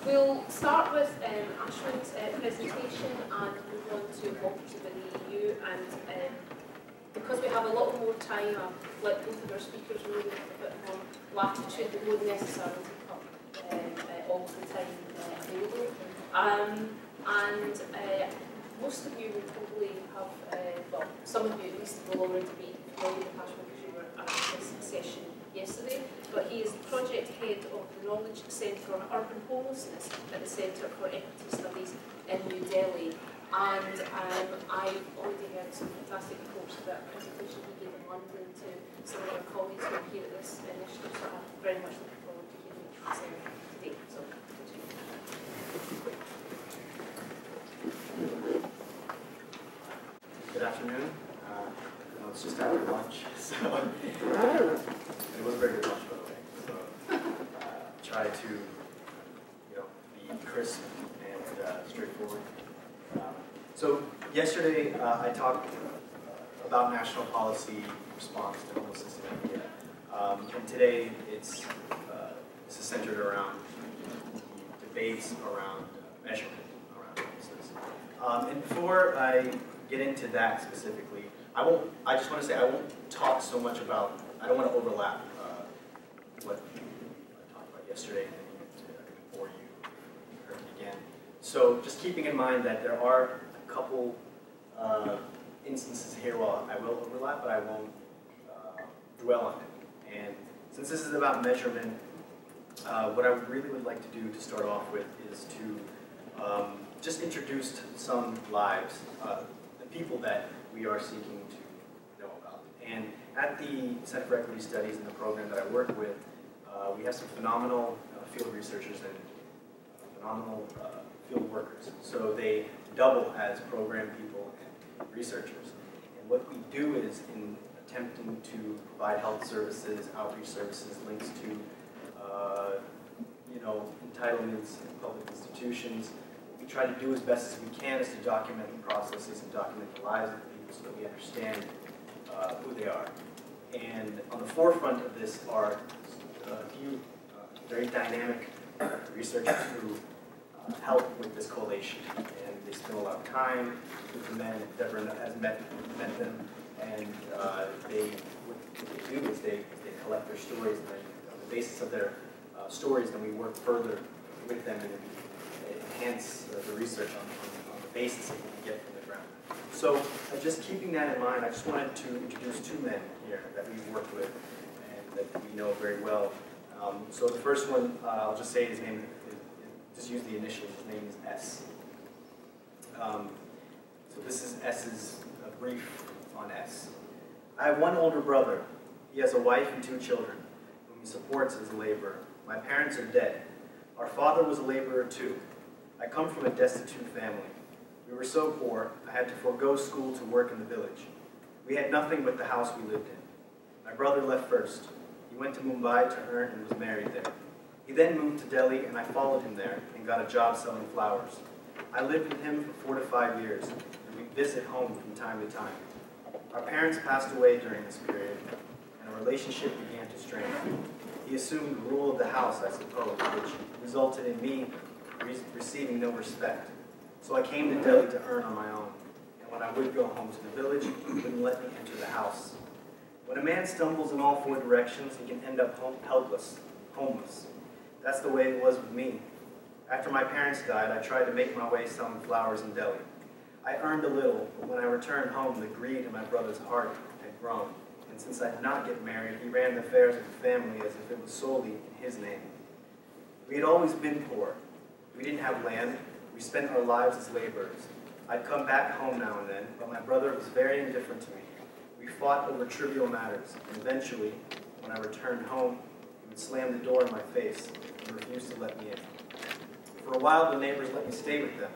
We'll start with Ashwin's presentation and move on to democracy within the EU. And because we have a lot more time, I've let both of our speakers really have a bit more latitude than would necessarily take up all of the time available. Most of you will probably have, well, some of you at least will already be familiar with Ashwin because you were at this session yesterday, but he is the project head of the Knowledge Centre on Urban Homelessness at the Centre for Equity Studies in New Delhi. And I've already heard some fantastic reports about a presentation he gave in London to some of our colleagues who are here at this initiative, so I'm very much looking forward to hearing this today. So, good afternoon. It's just after lunch, so it was a very good lunch, by the way. So try to, be crisp and straightforward. So yesterday I talked about national policy response to homelessness in India, and today this is centered around the debates around measurement around homelessness. And before I get into that specifically, I just want to say I won't talk so much about, I don't want to overlap what I talked about yesterday and before you heard it again. So just keeping in mind that there are a couple instances here where I will overlap, but I won't dwell on it. And since this is about measurement, what I really would like to do to start off with is to just introduce some lives, the people that we are seeking to know about. And at the Center for Equity Studies in the program that I work with, we have some phenomenal field researchers and phenomenal field workers. So they double as program people and researchers. And what we do is, in attempting to provide health services, outreach services, links to entitlements in public institutions, what we try to do as best as we can is to document the processes and document the lives of the people so that we understand who they are. And on the forefront of this are a few very dynamic researchers who help with this collation. And they spend a lot of time with the men. Deborah has met them, and what they do is they collect their stories, and then on the basis of their stories, then we work further with them and enhance the research on the basis that we can get from the ground. So just keeping that in mind, I just wanted to introduce two men here that we've worked with and that we know very well. So the first one, I'll just say his name, just use the initials, his name is S. So this is S's brief on S. I have one older brother. He has a wife and 2 children, whom he supports as a laborer. My parents are dead. Our father was a laborer too. I come from a destitute family. We were so poor, I had to forego school to work in the village. We had nothing but the house we lived in. My brother left first. He went to Mumbai to earn and was married there. He then moved to Delhi, and I followed him there and got a job selling flowers. I lived with him for 4 to 5 years, and we visit home from time to time. Our parents passed away during this period, and our relationship began to strain. He assumed the rule of the house, I suppose, which resulted in me receiving no respect. So I came to Delhi to earn on my own, and when I would go home to the village, he wouldn't let me enter the house. When a man stumbles in all 4 directions, he can end up helpless, homeless. That's the way it was with me. After my parents died, I tried to make my way selling flowers in Delhi. I earned a little, but when I returned home, the greed in my brother's heart had grown. And since I did not get married, he ran the affairs of the family as if it was solely in his name. We had always been poor. We didn't have land. We spent our lives as laborers. I'd come back home now and then, but my brother was very indifferent to me. We fought over trivial matters, and eventually, when I returned home, he would slam the door in my face and refuse to let me in. For a while, the neighbors let me stay with them,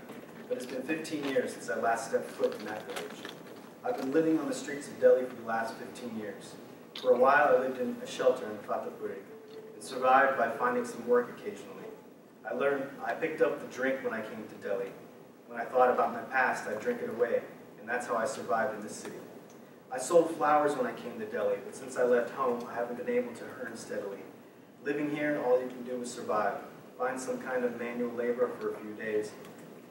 but it's been 15 years since I last stepped foot in that village. I've been living on the streets of Delhi for the last 15 years. For a while, I lived in a shelter in Fatehpuri and survived by finding some work occasionally. I picked up the drink when I came to Delhi. When I thought about my past, I'd drink it away, and that's how I survived in this city. I sold flowers when I came to Delhi, but since I left home, I haven't been able to earn steadily. Living here, all you can do is survive. find some kind of manual labor for a few days,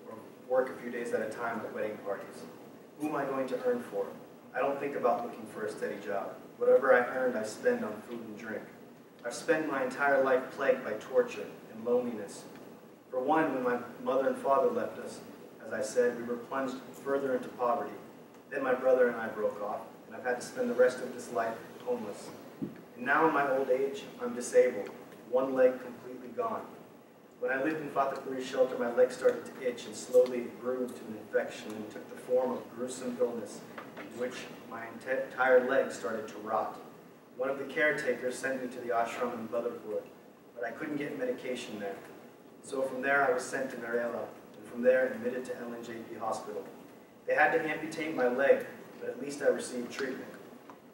or work a few days at a time at wedding parties. Who am I going to earn for? I don't think about looking for a steady job. Whatever I earned, I spend on food and drink. I've spent my entire life plagued by torture and loneliness. For one, when my mother and father left us, as I said, we were plunged further into poverty. Then my brother and I broke off, and I've had to spend the rest of this life homeless. And now in my old age, I'm disabled, one leg completely gone. When I lived in Fatakuri shelter, my leg started to itch, and slowly it grew to an infection and took the form of gruesome illness, in which my entire leg started to rot. One of the caretakers sent me to the ashram in Badarpur, but I couldn't get medication there. So from there I was sent to Narela, and from there admitted to LNJP hospital. They had to amputate my leg, but at least I received treatment.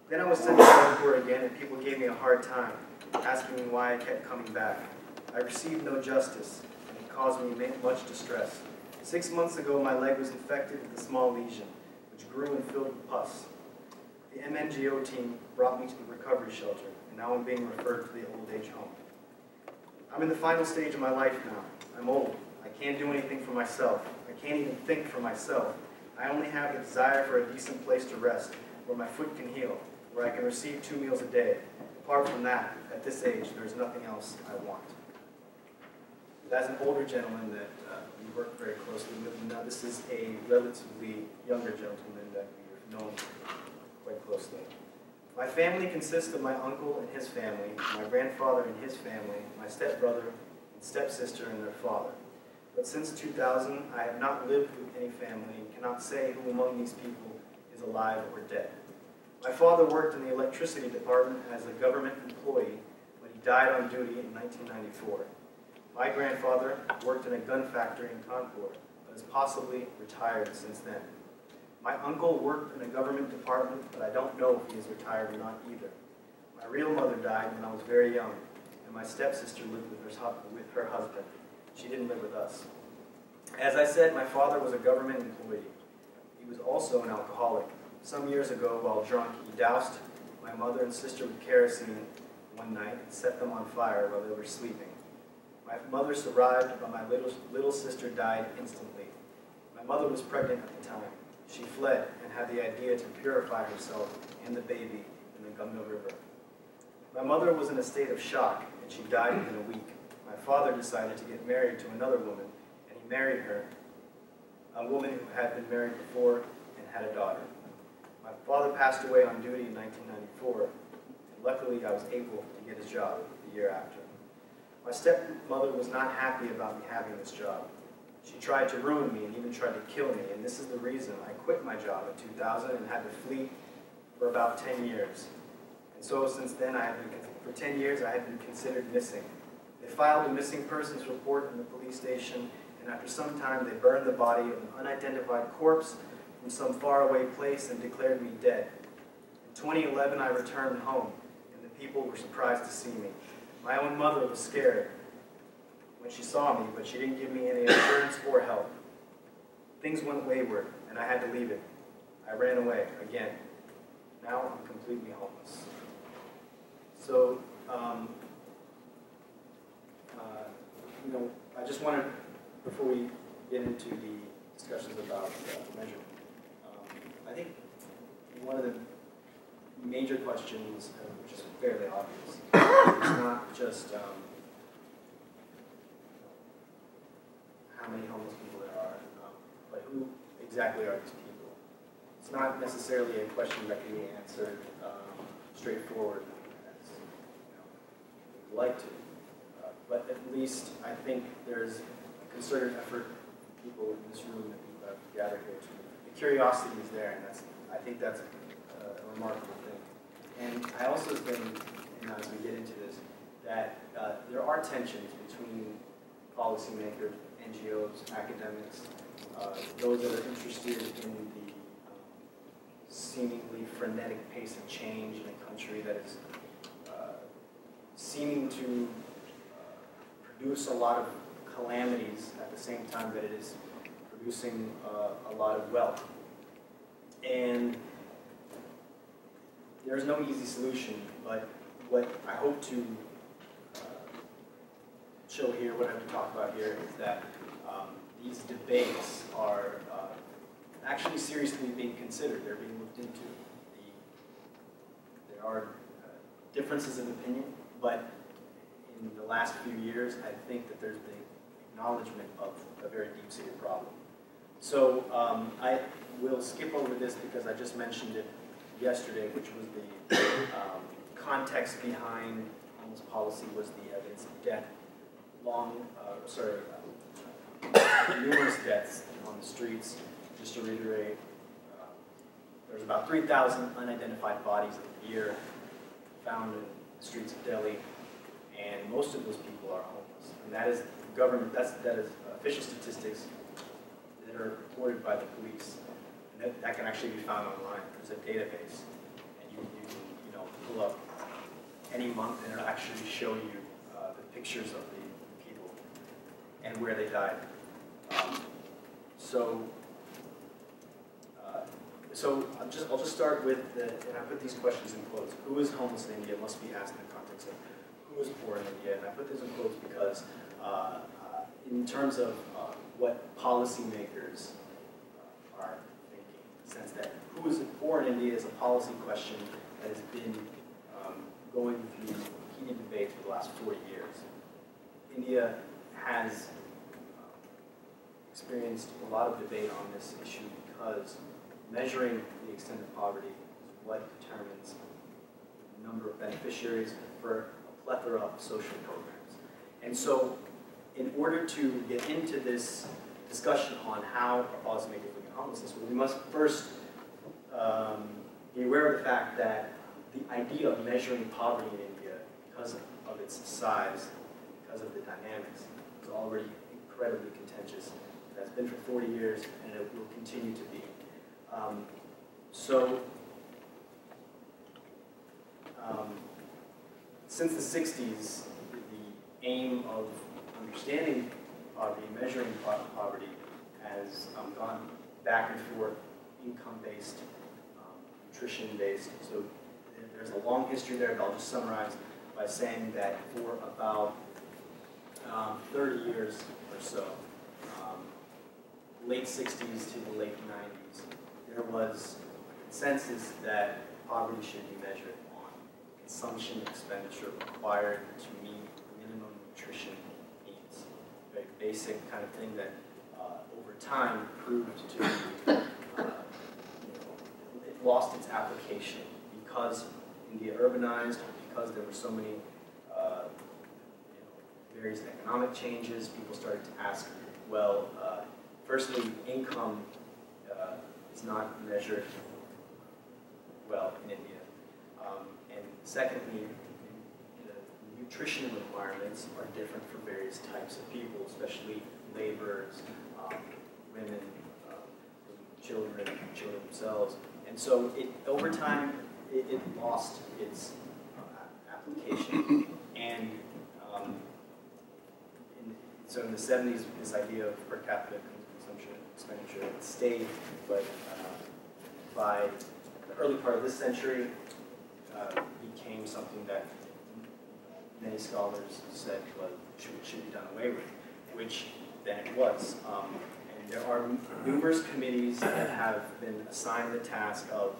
Then I was sent to Badarpur again, and people gave me a hard time, asking me why I kept coming back. I received no justice, and it caused me much distress. 6 months ago, my leg was infected with a small lesion, which grew and filled with pus. The MNGO team brought me to the recovery shelter, and now I'm being referred to the old age home. I'm in the final stage of my life now. I'm old. I can't do anything for myself. I can't even think for myself. I only have the desire for a decent place to rest, where my foot can heal, where I can receive 2 meals a day. Apart from that, at this age, there's nothing else I want. As an older gentleman that we work very closely with, and now this is a relatively younger gentleman that we've known quite closely. My family consists of my uncle and his family, my grandfather and his family, my stepbrother and stepsister and their father. But since 2000, I have not lived with any family and cannot say who among these people is alive or dead. My father worked in the electricity department as a government employee, but he died on duty in 1994. My grandfather worked in a gun factory in Kanpur, but has possibly retired since then. My uncle worked in a government department, but I don't know if he is retired or not either. My real mother died when I was very young, and my stepsister lived with her husband. She didn't live with us. As I said, my father was a government employee. He was also an alcoholic. Some years ago, while drunk, he doused my mother and sister with kerosene one night and set them on fire while they were sleeping. My mother survived, but my little sister died instantly. My mother was pregnant at the time. She fled and had the idea to purify herself and the baby in the Ganga River. My mother was in a state of shock, and she died within a week. My father decided to get married to another woman, and he married her, a woman who had been married before and had a daughter. My father passed away on duty in 1994, and luckily I was able to get his job the year after. My stepmother was not happy about me having this job. She tried to ruin me and even tried to kill me, and this is the reason I quit my job in 2000 and had to flee for about 10 years. And so since then, for 10 years, I had been considered missing. They filed a missing persons report in the police station, and after some time, they burned the body of an unidentified corpse from some faraway place and declared me dead. In 2011, I returned home, and the people were surprised to see me. My own mother was scared when she saw me, but she didn't give me any assurance or help. Things went wayward, and I had to leave it. I ran away again. Now I'm completely homeless. So, I just wanted, before we get into the discussions about measurement, I think one of the major questions, which is fairly obvious, is not just how many homeless people there are, but who exactly are these people? It's not necessarily a question that can be answered straightforward as we'd like to. But at least I think there's a concerted effort from people in this room that people have gathered here to. The curiosity is there, and I think that's a remarkable thing. And I also think, and as we get into this, that there are tensions between policymakers, NGOs, academics, those that are interested in the seemingly frenetic pace of change in a country that is seeming to produce a lot of calamities at the same time that it is producing a lot of wealth. And there's no easy solution, but what I hope to show here, what I have to talk about here, is that these debates are actually seriously being considered. They're being looked into. There are differences in opinion, but in the last few years, I think that there's been acknowledgement of a very deep-seated problem. So I will skip over this because I just mentioned it yesterday, which was the context behind homeless policy was the evidence of death, numerous deaths on the streets. Just to reiterate, there's about 3,000 unidentified bodies a year found in the streets of Delhi, and most of those people are homeless. And that is government. That is official statistics that are reported by the police. And that can actually be found online. There's a database, and you can pull up any month, and it'll actually show you the pictures of the people and where they died. So I'll just start with and I put these questions in quotes. Who is homeless in India must be asked in the context of who is poor in India, and I put this in quotes because in terms of what policymakers are thinking, in the sense that who is poor in India is a policy question that has been going through heated debates for the last 40 years. India has experienced a lot of debate on this issue because measuring the extent of poverty is what determines the number of beneficiaries for a plethora of social programs. And so, in order to get into this discussion on how our policymakers look at homelessness, we must first be aware of the fact that the idea of measuring poverty in India, because of its size, because of the dynamics, is already incredibly contentious. It has been for 40 years, and it will continue to be. Since the 60s, the aim of understanding poverty, measuring poverty, has gone back and forth, income-based, nutrition-based. So there's a long history there, but I'll just summarize by saying that for about 30 years or so, late 60s to the late 90s, there was a consensus that poverty should be measured on consumption expenditure required to meet minimum nutrition needs. Very basic kind of thing that over time proved to it lost its application because India urbanized, because there were so many various economic changes. People started to ask, well, firstly, income is not measured well in India. And secondly, the nutrition requirements are different for various types of people, especially laborers, women, children themselves. And so over time, it lost its application. And so in the 70s, this idea of per capita consumption expenditure stayed, but by the early part of this century, became something that many scholars said should be done away with, which then it was. And there are numerous committees that have been assigned the task of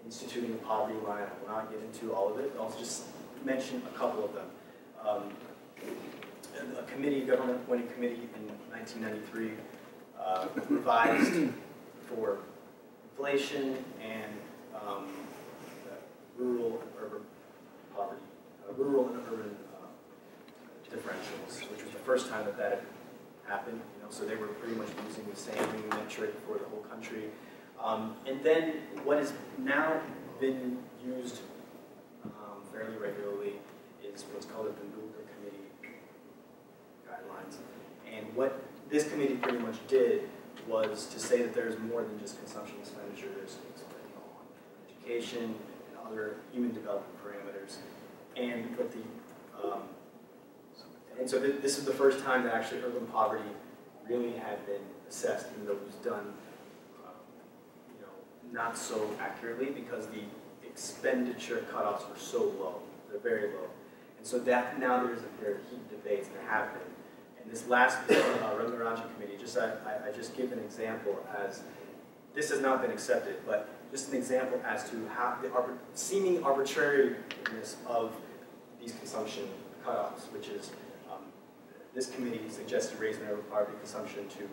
instituting a poverty line. I will not get into all of it. I'll just mention a couple of them. A committee, government-appointed committee in 1993 revised for inflation and rural and urban poverty, rural and urban differentials, which was the first time that had happened. So they were pretty much using the same metric for the whole country. And then what has now been used fairly regularly is what's called a Tendulkar Committee guidelines. And what this committee pretty much did was to say that there's more than just consumption expenditure. There's education and other human development parameters. And so this is the first time that actually urban poverty really had been assessed, even though it was done not so accurately because the expenditure cutoffs were so low. They're very low. And so that now there are heated debates, and there have been. And this last Rangarajan committee, I just give an example as, this has not been accepted, but just an example as to how the seeming arbitrariness of these consumption cutoffs, which is this committee suggested raising our poverty consumption to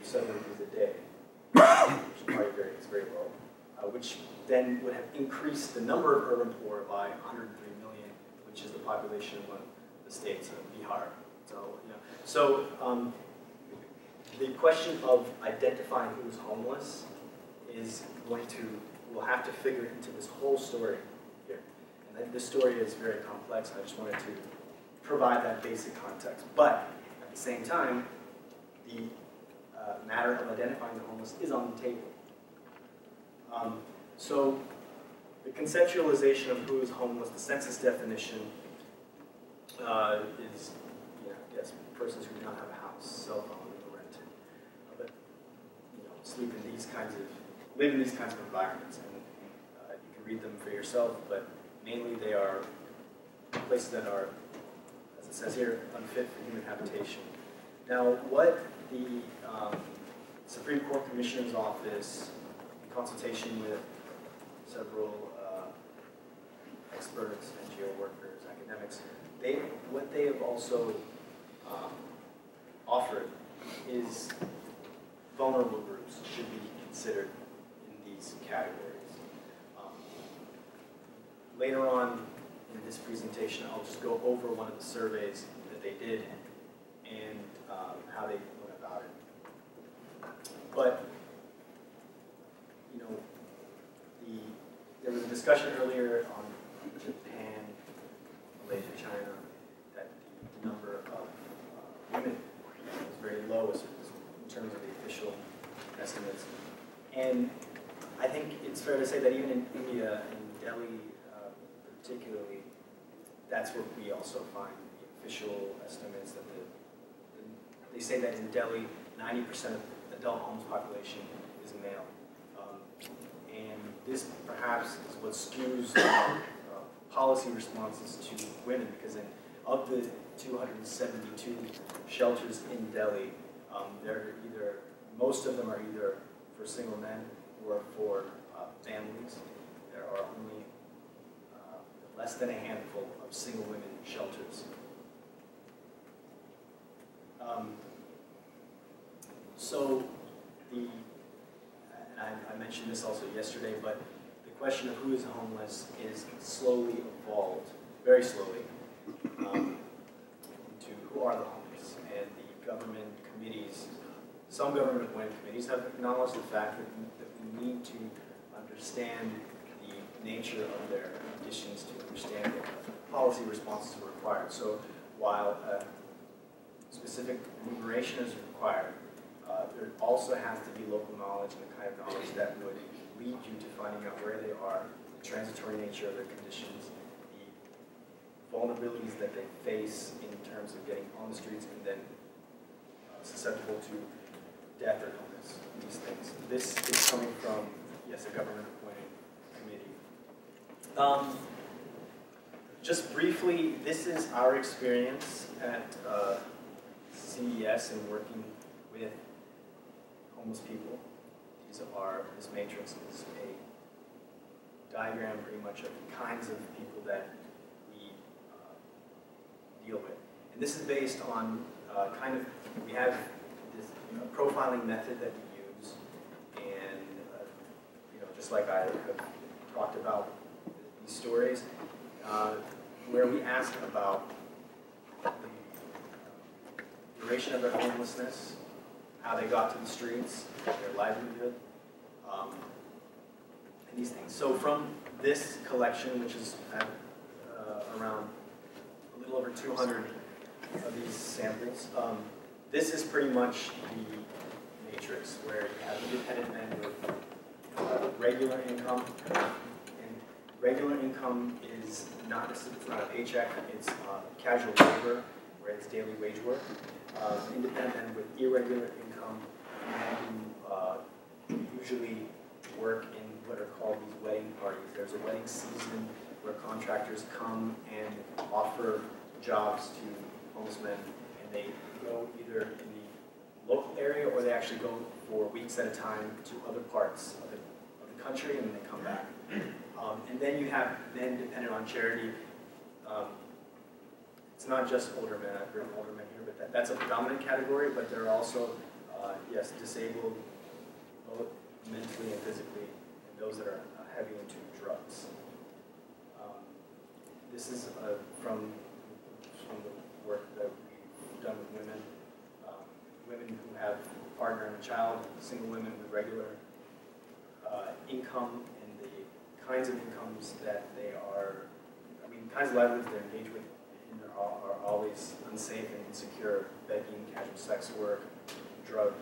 7 rupees a day, which is probably very low, which then would have increased the number of urban poor by 103 million, which is the population of one of the states of Bihar. So, the question of identifying who's homeless is we'll have to figure into this whole story here. And this story is very complex. I just wanted to provide that basic context. But at the same time, the matter of identifying the homeless is on the table. So the conceptualization of who is homeless, the census definition is, yes, persons who do not have a house, cell phone, or rent, but live in these kinds of environments. And you can read them for yourself, but mainly they are places that are, as it says here, unfit for human habitation. Now, what the Supreme Court Commissioner's Office, in consultation with several experts, NGO workers, academics, what they have also offered is vulnerable groups should be considered in these categories. Later on in this presentation, I'll just go over one of the surveys that they did and how they went about it. But, there was a discussion earlier on Japan, Malaysia, China, that the number of women was very low in terms of the official estimates. And I think it's fair to say that even in India, in Delhi particularly, that's where we also find the official estimates that they say that in Delhi, 90% of adult homeless population is male. And this perhaps is what skews policy responses to women, because of the 272 shelters in Delhi, most of them are either for single men or for families. There are only less than a handful of single women shelters. So I mentioned this also yesterday, but the question of who is homeless is slowly evolved, very slowly, into who are the homeless. And the government committees, some government appointed committees have acknowledged the fact that we need to understand the nature of their conditions to understand what policy responses are required. So while specific enumeration is required, there also has to be local knowledge and the kind of knowledge that would lead you to finding out where they are, the transitory nature of their conditions, the vulnerabilities that they face in terms of getting on the streets and then susceptible to death or illness, these things. This is coming from, yes, a government-appointed committee. Just briefly, this is our experience at CES and working with homeless people. This matrix is a diagram pretty much of the kinds of people that we deal with. And this is based on we have this profiling method that we use, and just like I have talked about these stories, where we ask about the duration of their homelessness, how they got to the streets, their livelihood, and these things. So from this collection, which is at around a little over 200 of these samples, this is pretty much the matrix where you have independent men with regular income. And regular income is it's not a paycheck, it's casual labor, where it's daily wage work. Independent men with irregular income who usually work in what are called these wedding parties. There's a wedding season where contractors come and offer jobs to homeless men, and they go either in the local area or they actually go for weeks at a time to other parts of the country, and then they come back. And then you have men dependent on charity. It's not just older men. I've heard older men here, but that's a predominant category. But there are also, yes, disabled, both mentally and physically, and those that are heavy into drugs. This is from the work that we've done with women, women who have a partner and a child, single women with regular income, and the kinds of incomes that they are, kinds of livelihoods they're engaged with are always unsafe and insecure, begging, casual sex work, drug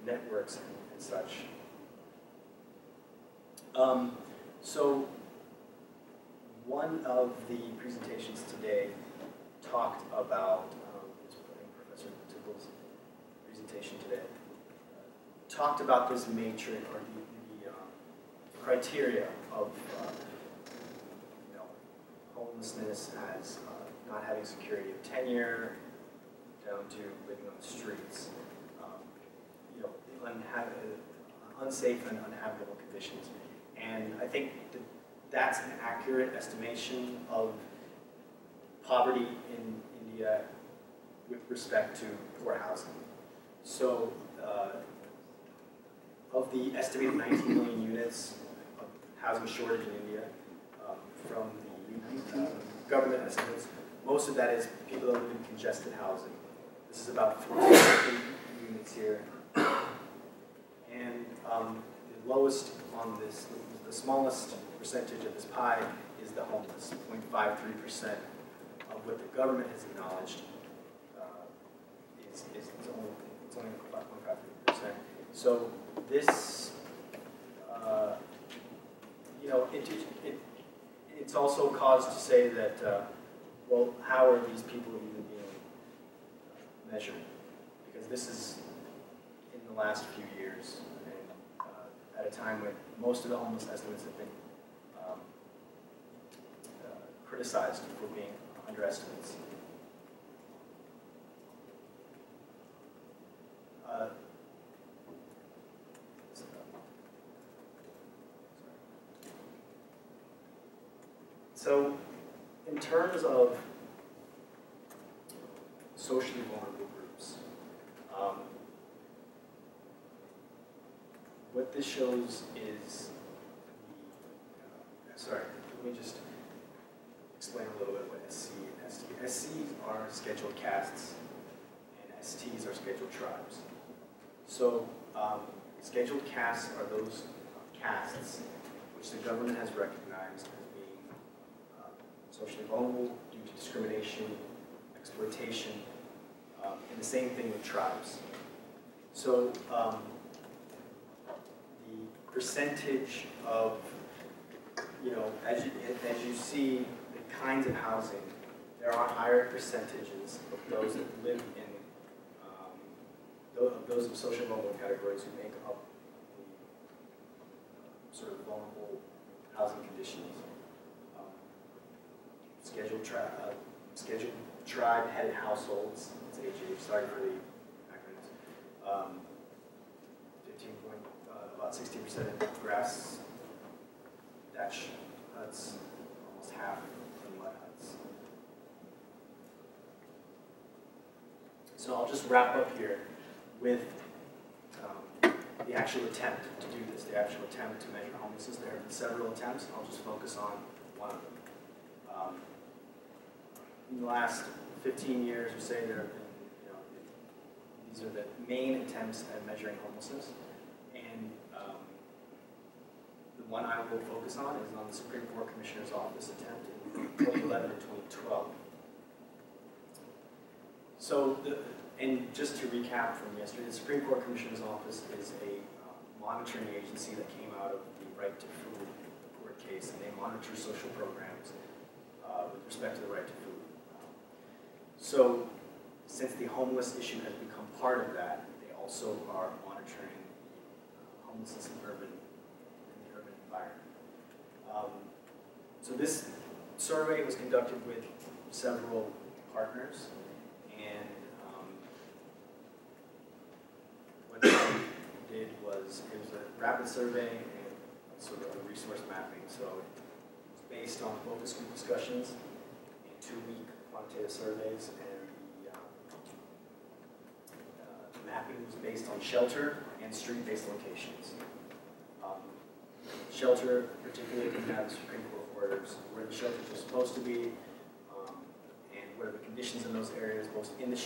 networks, and such. So one of the presentations today talked about, Professor Tickle's presentation today, talked about this matrix, or the criteria of homelessness as not having security of tenure, down to living on the streets, unsafe and uninhabitable conditions. And I think that's an accurate estimation of poverty in India with respect to poor housing. So, of the estimated 19 million units of housing shortage in India, from the government estimates, most of that is people that live in congested housing. This is about 48 units here. And the lowest on this, the smallest percentage of this pie is the homeless, 0.53% of what the government has acknowledged it's only 0.53%. So this, it's also cause to say that, well, how are these people even being measured? Because this is in the last few years, and at a time when most of the homeless estimates have been criticized for being underestimates. So, in terms of socially vulnerable groups, what this shows is, let me just explain a little bit what SC and ST. SCs are scheduled castes, and STs are scheduled tribes. So, scheduled castes are those castes which the government has recognized as being socially vulnerable due to discrimination, exploitation, and the same thing with tribes. So, the percentage of, as you see the kinds of housing, there are higher percentages of those that live in those of social vulnerable categories who make up the sort of vulnerable housing conditions. Scheduled tribe-headed households, it's HH, sorry for the acronyms, about 60% grass thatch huts, almost half in mud huts. So I'll just wrap up here with the actual attempt to do this, the actual attempt to measure homelessness. There have been several attempts. I'll just focus on one of them. In the last 15 years, we say there have been, these are the main attempts at measuring homelessness. And the one I will focus on is on the Supreme Court Commissioner's Office attempt in 2011 and 2012. So, and just to recap from yesterday, the Supreme Court Commissioner's Office is a monitoring agency that came out of the Right to Food court case, and they monitor social programs with respect to the right to food. So, since the homeless issue has become part of that, they also are monitoring homelessness in the urban environment. So this survey was conducted with several partners, and what they did was, it was a rapid survey and sort of a resource mapping. So it was based on focus group discussions and 2-week quantitative surveys, and the mapping was based on shelter and street-based locations. Shelter particularly can have Supreme Court orders where the shelters are supposed to be, and what are the conditions in those areas, both in the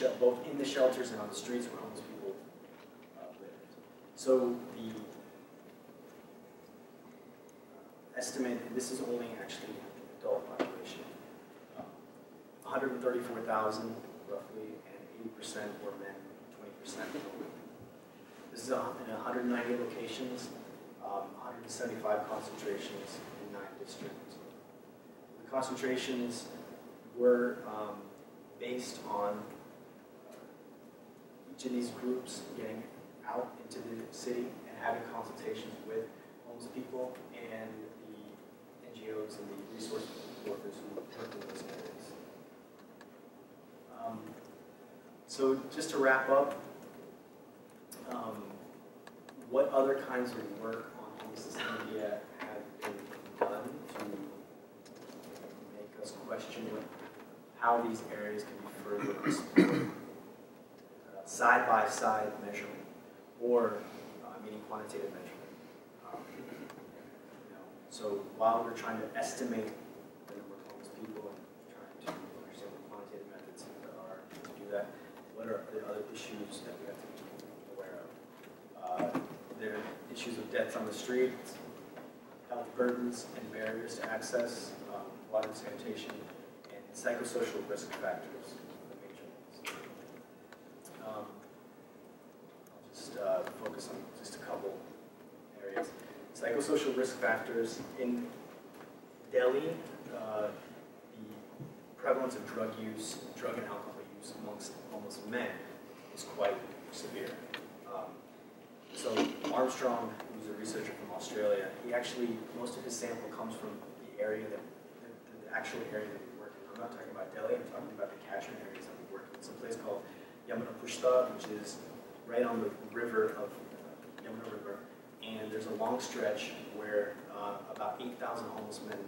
shelters and on the streets where homeless people live. So the estimate, and this is only actually adult population, 134,000 roughly, and 80% were men, 20% were women. This is in 190 locations. 175 concentrations in 9 districts. The concentrations were based on each of these groups getting out into the city and having consultations with homeless people and the NGOs and the resource workers who work in those areas. So just to wrap up, what other kinds of work on homelessness in India have been done to make us question how these areas can be further explored? Side-by-side measurement, or meaning quantitative measurement. So while we're trying to estimate the number of homeless people and trying to understand what quantitative methods there are to do that, what are the other issues that we have to be aware of? There are issues of deaths on the street, health burdens and barriers to access, water and sanitation, and psychosocial risk factors, the major ones. I'll just focus on just a couple areas. Psychosocial risk factors in Delhi, the prevalence of drug use, drug and alcohol use amongst homeless men is quite severe. So Armstrong, who's a researcher from Australia, he actually, most of his sample comes from the area the actual area that we work in. I'm not talking about Delhi, I'm talking about the catchment areas that we work in. It's a place called Yamuna Pushta, which is right on the river of Yamuna River. And there's a long stretch where about 8,000 homeless men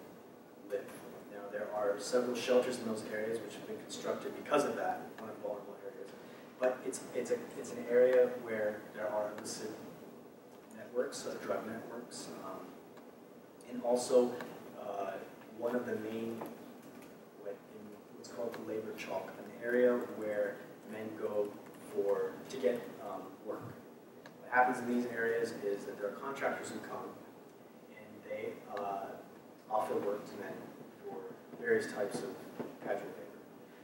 live. Now, there are several shelters in those areas which have been constructed because of that, one of the vulnerable areas. But it's an area where there are illicit networks, drug networks, and also one of the main, what's called the labor chalk, an area where men go to get work. What happens in these areas is that there are contractors who come and they offer work to men for various types of casual labor.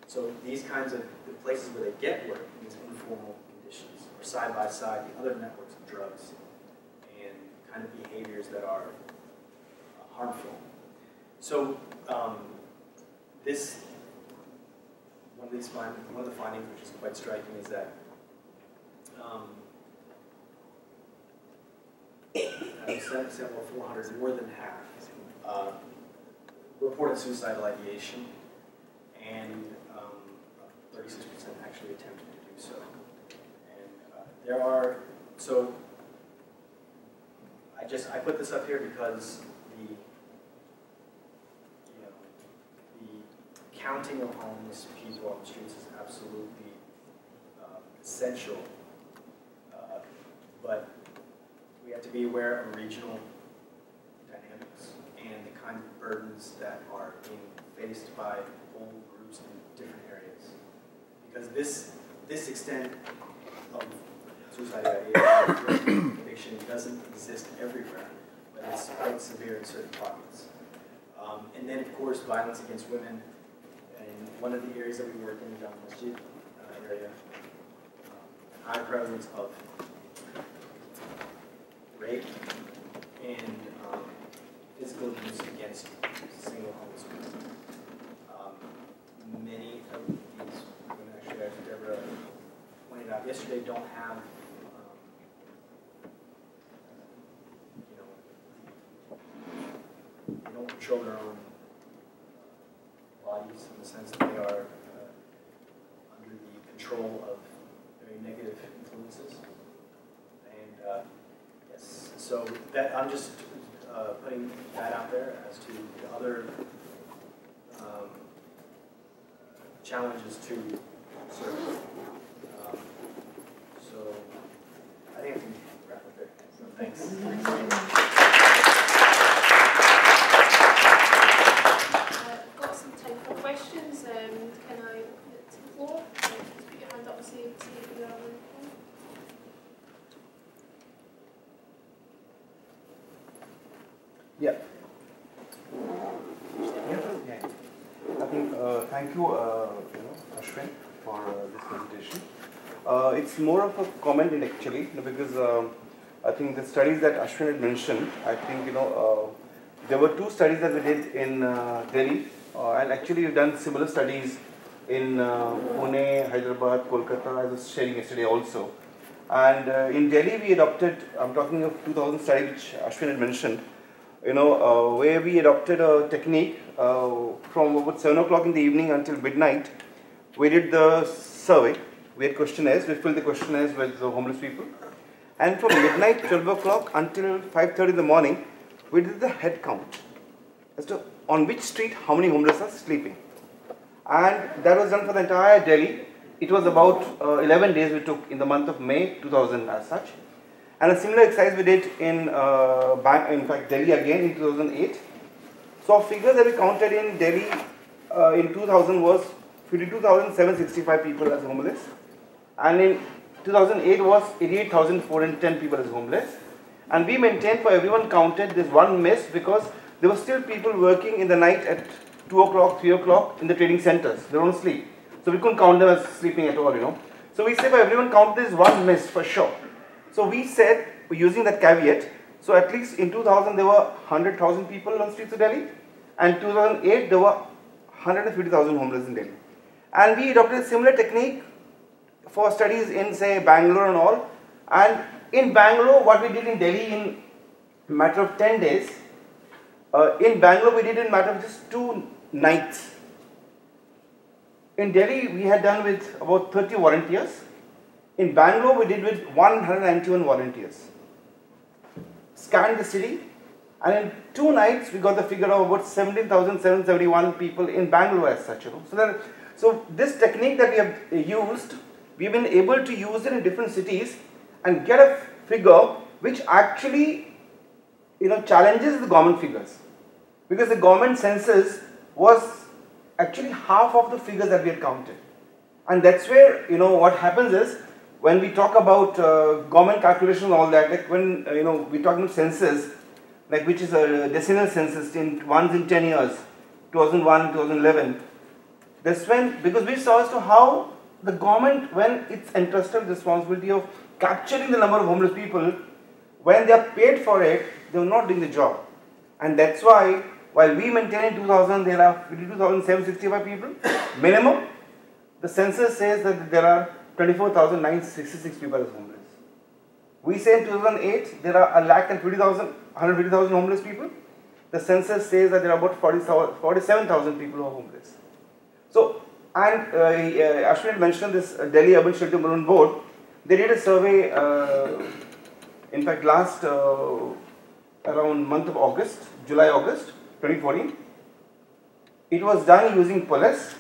So these kinds of the places where they get work in these informal conditions are side by side the other networks of drugs and kind of behaviors that are harmful. So one of the findings which is quite striking is that out of sample 400, more than half reported suicidal ideation, and 36% actually attempted to do so. And I put this up here because the counting of homeless people on the streets is absolutely essential, but we have to be aware of regional dynamics and the kind of burdens that are being faced by whole groups in different areas. Because this extent of suicidal ideation addiction doesn't exist everywhere, but it's quite severe in certain pockets. And then, of course, violence against women. In one of the areas that we work in, the Jama Masjid area, high prevalence of rape and physical abuse against single homeless women. Many of these women, actually, as Deborah pointed out yesterday, don't have, they don't control their own bodies in the sense that they are under the control of very negative influences. And yes, so that I'm just putting that out there as to the other challenges to serve. So I think I can wrap up there. So thanks. I've got some time for questions. Can I put it to the floor? Just put your hand up and say if you are on. Yeah. I think thank you, Ashwin, for this presentation. It's more of a comment actually, because I think the studies that Ashwin had mentioned, I think there were two studies that we did in Delhi, and actually we've done similar studies in Pune, Hyderabad, Kolkata. I was sharing yesterday also. And in Delhi we adopted, I'm talking of 2000 study which Ashwin had mentioned, where we adopted a technique from about 7 o'clock in the evening until midnight. We did the survey, we had questionnaires, we filled the questionnaires with the homeless people. And from midnight, 12 o'clock until 5:30 in the morning, we did the head count as to on which street how many homeless are sleeping. And that was done for the entire Delhi. It was about 11 days we took in the month of May 2000 as such. And a similar exercise we did in Delhi again in 2008. So our figures that we counted in Delhi in 2000 was 52,765 people as homeless, and in 2008 was 88,410 people as homeless. And we maintained for everyone counted this one miss because there were still people working in the night at 2 o'clock, 3 o'clock in the training centers. They don't sleep, so we couldn't count them as sleeping at all. So we say for everyone count this one miss for sure. So we said, using that caveat, so at least in 2000 there were 100,000 people on streets of Delhi, and 2008 there were 150,000 homeless in Delhi. And we adopted a similar technique for studies in, say, Bangalore and all. And in Bangalore, what we did in Delhi in a matter of 10 days, in Bangalore we did in a matter of just 2 nights. In Delhi, we had done with about 30 volunteers. In Bangalore, we did with 191 volunteers. Scanned the city, and in 2 nights, we got the figure of about 17,771 people in Bangalore as such. So this technique that we have used, we've been able to use it in different cities and get a figure which actually, challenges the government figures, because the government census was actually half of the figures that we had counted. And that's where, what happens is, when we talk about government calculation and all that, like when, we talk about census, like which is a decennial census once in 10 years, 2001, 2011, that's when, because we saw as to how the government, when it's entrusted the responsibility of capturing the number of homeless people, when they are paid for it, they are not doing the job. And that's why, while we maintain in 2000 there are 52,765 people, minimum, the census says that there are 24,966 people as homeless. We say in 2008 there are 150,000 homeless people. The census says that there are about 47,000 people who are homeless. So, and Ashwin mentioned this Delhi Urban Shelter Movement Board. They did a survey, in fact, last around month of August, July-August 2014. It was done using police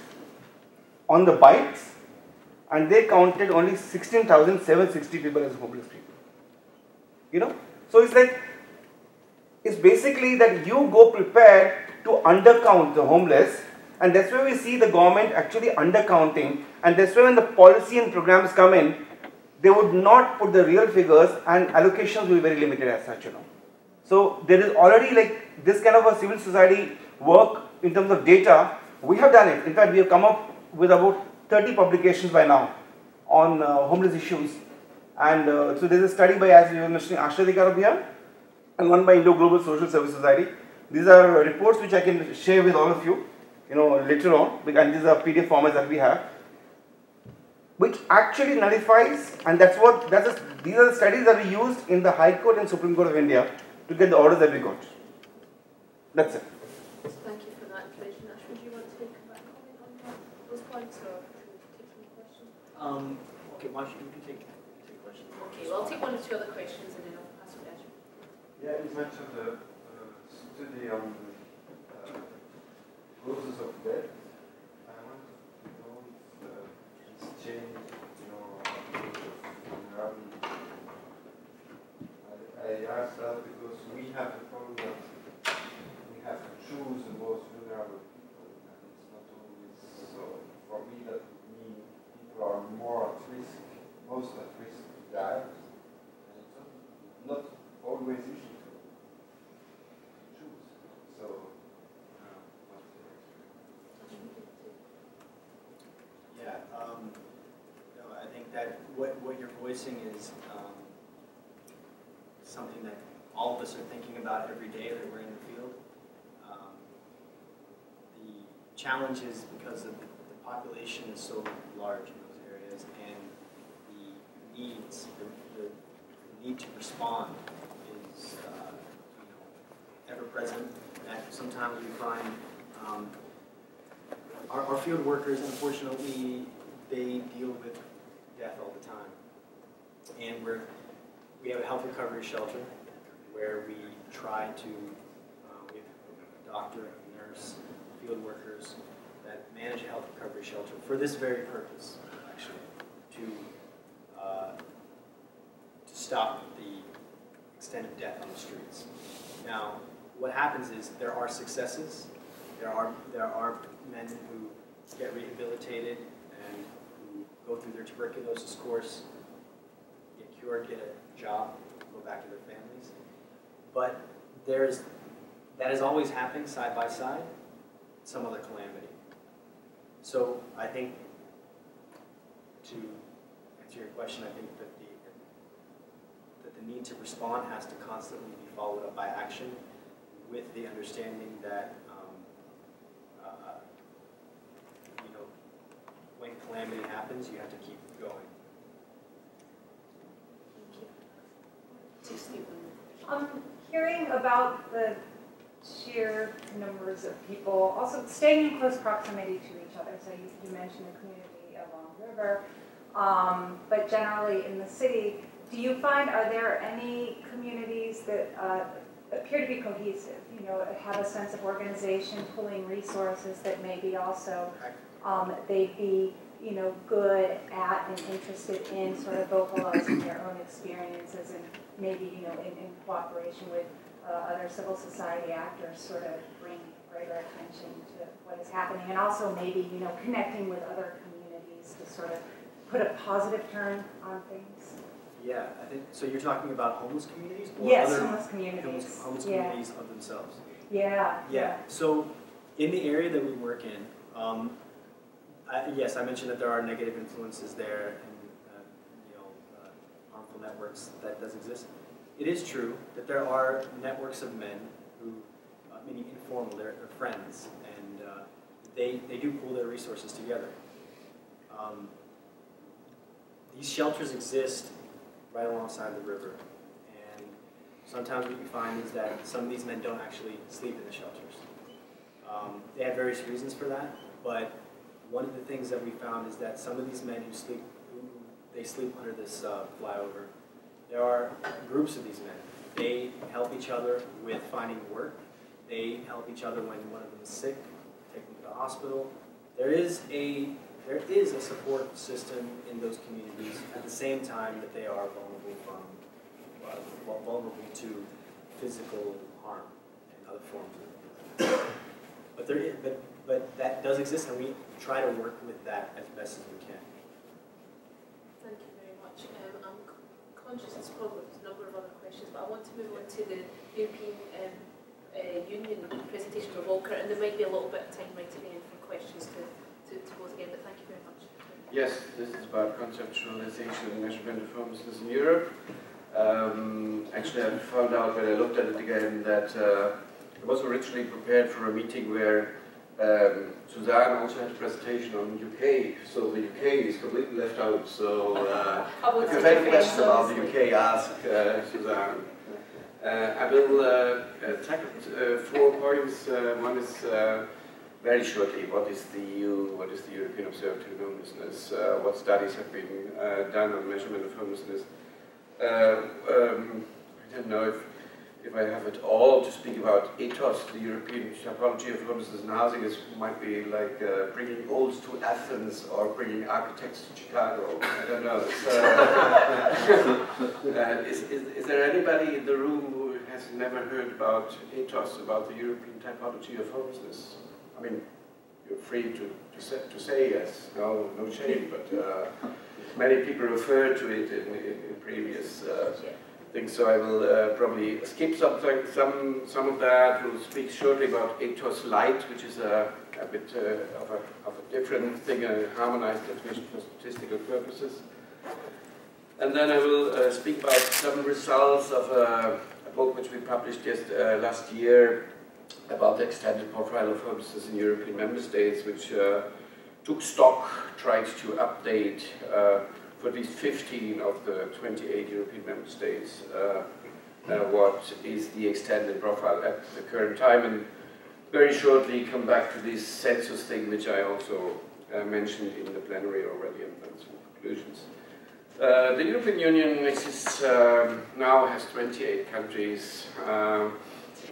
on the bikes, and they counted only 16,760 people as homeless people. So it's like, it's basically that you go prepared to undercount the homeless, and that's where we see the government actually undercounting, and that's where when the policy and programs come in, they would not put the real figures, and allocations will be very limited as such. So there is already like this kind of a civil society work in terms of data. We have done it. In fact, we have come up with about 30 publications by now on homeless issues. And so there's a study by, as you were mentioning, Statistical Abhiyan, and one by Indo-Global Social Service Society. These are reports which I can share with all of you, later on, and these are PDF formats that we have, which actually nullifies, and these are the studies that we used in the High Court and Supreme Court of India to get the orders that we got. That's it. Thank you for that information. Ashwin, do you want to take comment on those points or take some questions? Okay, Marsh, you can take questions. Okay, well, I'll take one or two other questions and then I'll pass it to Ashwin. Yeah, you mentioned the study on causes of death. I want to know if it's changed, I asked that because we have the problem that we have to choose the most vulnerable people, and it's not always so. For me, that would mean people are more at risk, most at risk to die, and it's not always easy to choose. So, what's the experience? Yeah, no, I think that what you're voicing is something that all of us are thinking about every day that we're in the field. The challenge is because of the population is so large in those areas, and the needs, the need to respond is ever present. That sometimes we find our field workers, unfortunately, they deal with death all the time, and we have a health recovery shelter where we try to, we have a doctor, a nurse, field workers that manage a health recovery shelter for this very purpose, actually, to stop the extent of death on the streets. Now, what happens is there are successes. There are men who get rehabilitated and who go through their tuberculosis course, get cured, get a job, go back to their families. But that is always happening side by side, some other calamity. So I think, to answer your question, I think that the need to respond has to constantly be followed up by action, with the understanding that when calamity happens, you have to keep going. I'm hearing about the sheer numbers of people, also staying in close proximity to each other. So you mentioned the community along the river, but generally in the city, do you find, are there any communities that appear to be cohesive, have a sense of organization, pooling resources that maybe also they'd be, good at and interested in sort of vocalizing their own experiences and maybe, in cooperation with other civil society actors, sort of bring greater attention to what is happening, and also maybe, connecting with other communities to sort of put a positive turn on things? Yeah, I think, so you're talking about homeless communities? Or yes, other homeless communities. Homeless communities of themselves. Yeah. Yeah, so in the area that we work in, yes, I mentioned that there are negative influences there and harmful networks that does exist. It is true that there are networks of men who, meaning informal, they're friends, and they do pool their resources together. These shelters exist right alongside the river, and sometimes what you find is that some of these men don't actually sleep in the shelters. They have various reasons for that, but one of the things that we found is that some of these men who sleep under this flyover, there are groups of these men. They help each other with finding work. They help each other when one of them is sick, take them to the hospital. There is a support system in those communities at the same time that they are vulnerable to physical harm and other forms of it. But that does exist, and we try to work with that as best as we can. Thank you very much. I'm conscious it's probably a number of other questions, but I want to move on to the European Union presentation for Volker, and there might be a little bit of time right at the end for questions to both again, but thank you very much. Yes, this is about conceptualization and measurement of homelessness in Europe. Actually, I found out when I looked at it again that it was originally prepared for a meeting where Suzanne also had a presentation on UK, so the UK is completely left out. So if you have any questions about the UK, ask Suzanne. I will tackle 4 points. One is very shortly, what is the EU, what is the European Observatory on Homelessness, what studies have been done on measurement of homelessness. I don't know if I have it all to speak about ethos, the European typology of homelessness and housing. It might be like bringing olds to Athens or bringing architects to Chicago. I don't know. Is there anybody in the room who has never heard about ethos, about the European typology of homelessness? I mean, you're free to say yes, no shame, but many people refer to it in previous things, so I will probably skip some of that. We'll speak shortly about ethos light, which is a bit of a different thing, a harmonized definition for statistical purposes. And then I will speak about some results of a book which we published just last year about the extended profile of homelessness in European member states, which took stock, tried to update for at least 15 of the 28 European member states what is the extended profile at the current time, and very shortly come back to this census thing, which I also mentioned in the plenary already, and then some conclusions. The European Union exists now, has 28 countries,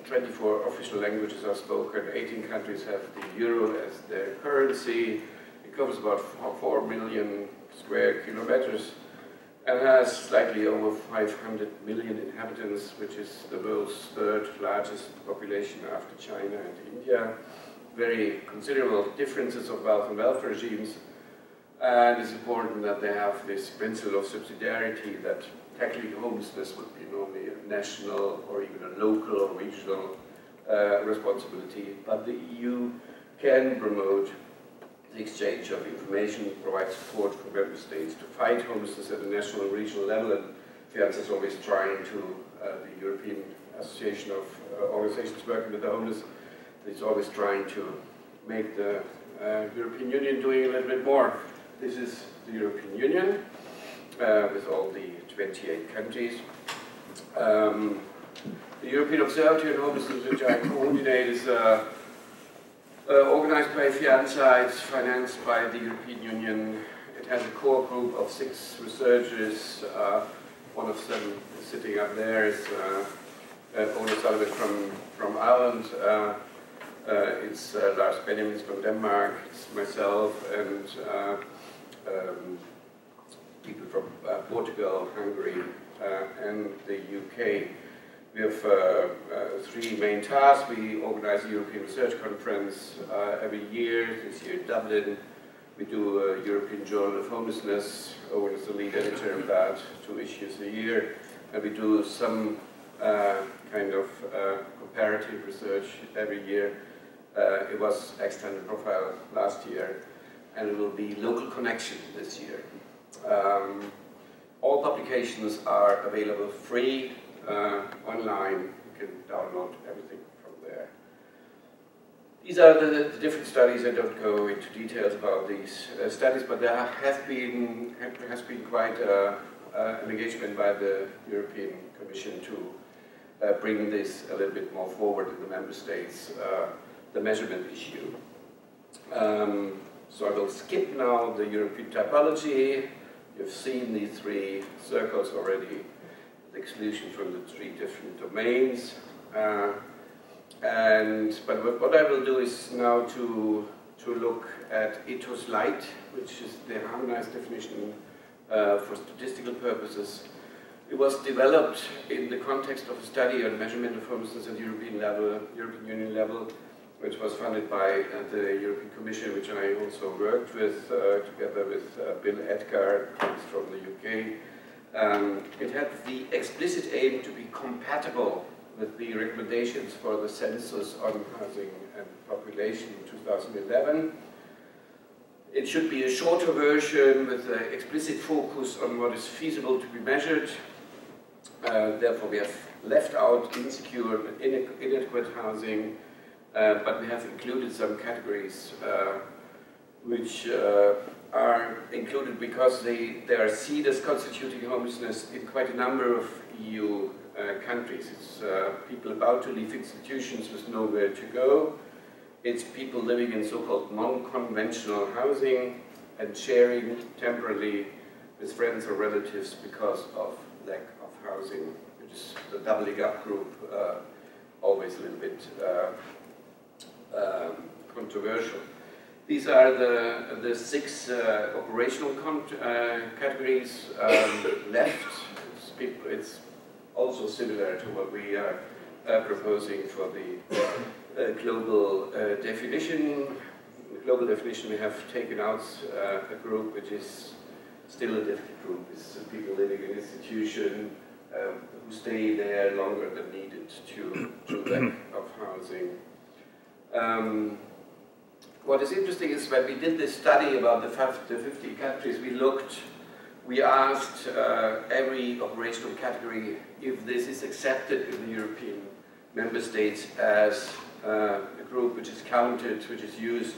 24 official languages are spoken, 18 countries have the euro as their currency. It covers about 4 million square kilometers and has slightly over 500 million inhabitants, which is the world's third largest population after China and India. Very considerable differences of wealth and welfare regimes. And it's important that they have this principle of subsidiarity, that tackling homelessness would be normally a national or even a local or regional responsibility. But the EU can promote the exchange of information, provide support for member states to fight homelessness at a national and regional level. And FIANZA is always trying to, the European Association of Organizations Working with the Homeless, is always trying to make the European Union doing a little bit more. This is the European Union with all the 28 countries. The European Observatory on Homelessness, which I coordinate, is organized by FIANZA. It's financed by the European Union. It has a core group of 6 researchers. One of them is sitting up there is Ole Sullivan from Ireland. It's Lars Benjamin from Denmark. It's myself and people from Portugal, Hungary, and the UK. We have 3 main tasks. We organize a European Research Conference every year. This year in Dublin. We do a European Journal of Homelessness. Owen is the lead editor of that, 2 issues a year. And we do some kind of comparative research every year. It was extended profile last year, and it will be local connection this year. All publications are available free online. You can download everything from there. These are the different studies. I don't go into details about these studies, but there has been quite an engagement by the European Commission to bring this a little bit more forward in the member states, the measurement issue. So I will skip now the European typology. You've seen the 3 circles already, the exclusion from the 3 different domains. But what I will do is now to look at ethos light, which is the harmonized definition for statistical purposes. It was developed in the context of a study on measurement of homelessness at European Union level, which was funded by the European Commission, which I also worked with, together with Bill Edgar, who's from the UK. It had the explicit aim to be compatible with the recommendations for the Census on Housing and Population in 2011. It should be a shorter version with an explicit focus on what is feasible to be measured. Therefore, we have left out insecure and inadequate housing, but we have included some categories which are included because they are seen as constituting homelessness in quite a number of EU countries. It's people about to leave institutions with nowhere to go. It's people living in so-called non-conventional housing and sharing temporarily with friends or relatives because of lack of housing, which is the doubling up group, always a little bit controversial. These are the 6 operational categories left. It's also similar to what we are proposing for the global definition. The global definition, we have taken out a group which is still a difficult group. It's people living in institution who stay there longer than needed to lack of housing. What is interesting is when we did this study about the 50 countries, we asked every operational category if this is accepted in the European member states as a group which is counted, which is used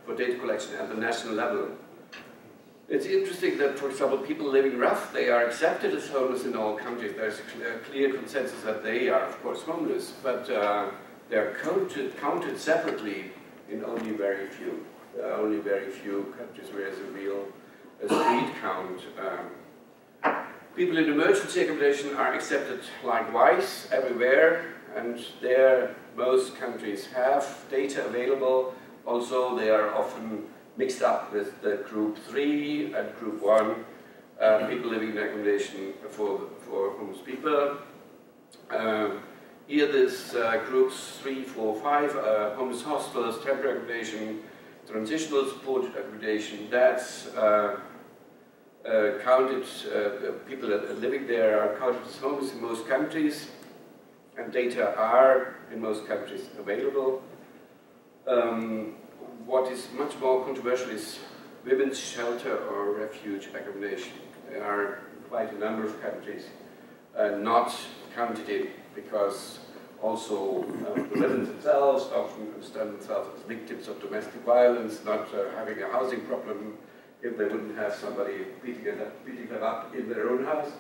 for data collection at the national level. It's interesting that, for example, people living rough, they are accepted as homeless in all countries. There's a clear consensus that they are, of course, homeless, but they're counted separately in only very few. There are only very few countries where there's a real street count. People in emergency accommodation are accepted likewise everywhere, and there most countries have data available. Also, they are often mixed up with the group 3 and group 1, people living in accommodation for homeless people. Here this groups 3, 4, 5, homeless hospitals, temporary accommodation, transitional supported accommodation, that's counted, people living there are counted as homeless in most countries, and data are in most countries available. What is much more controversial is women's shelter or refuge accommodation. There are quite a number of countries not counted in, because also the women themselves often understand themselves as victims of domestic violence, not having a housing problem if they wouldn't have somebody beating them up in their own house.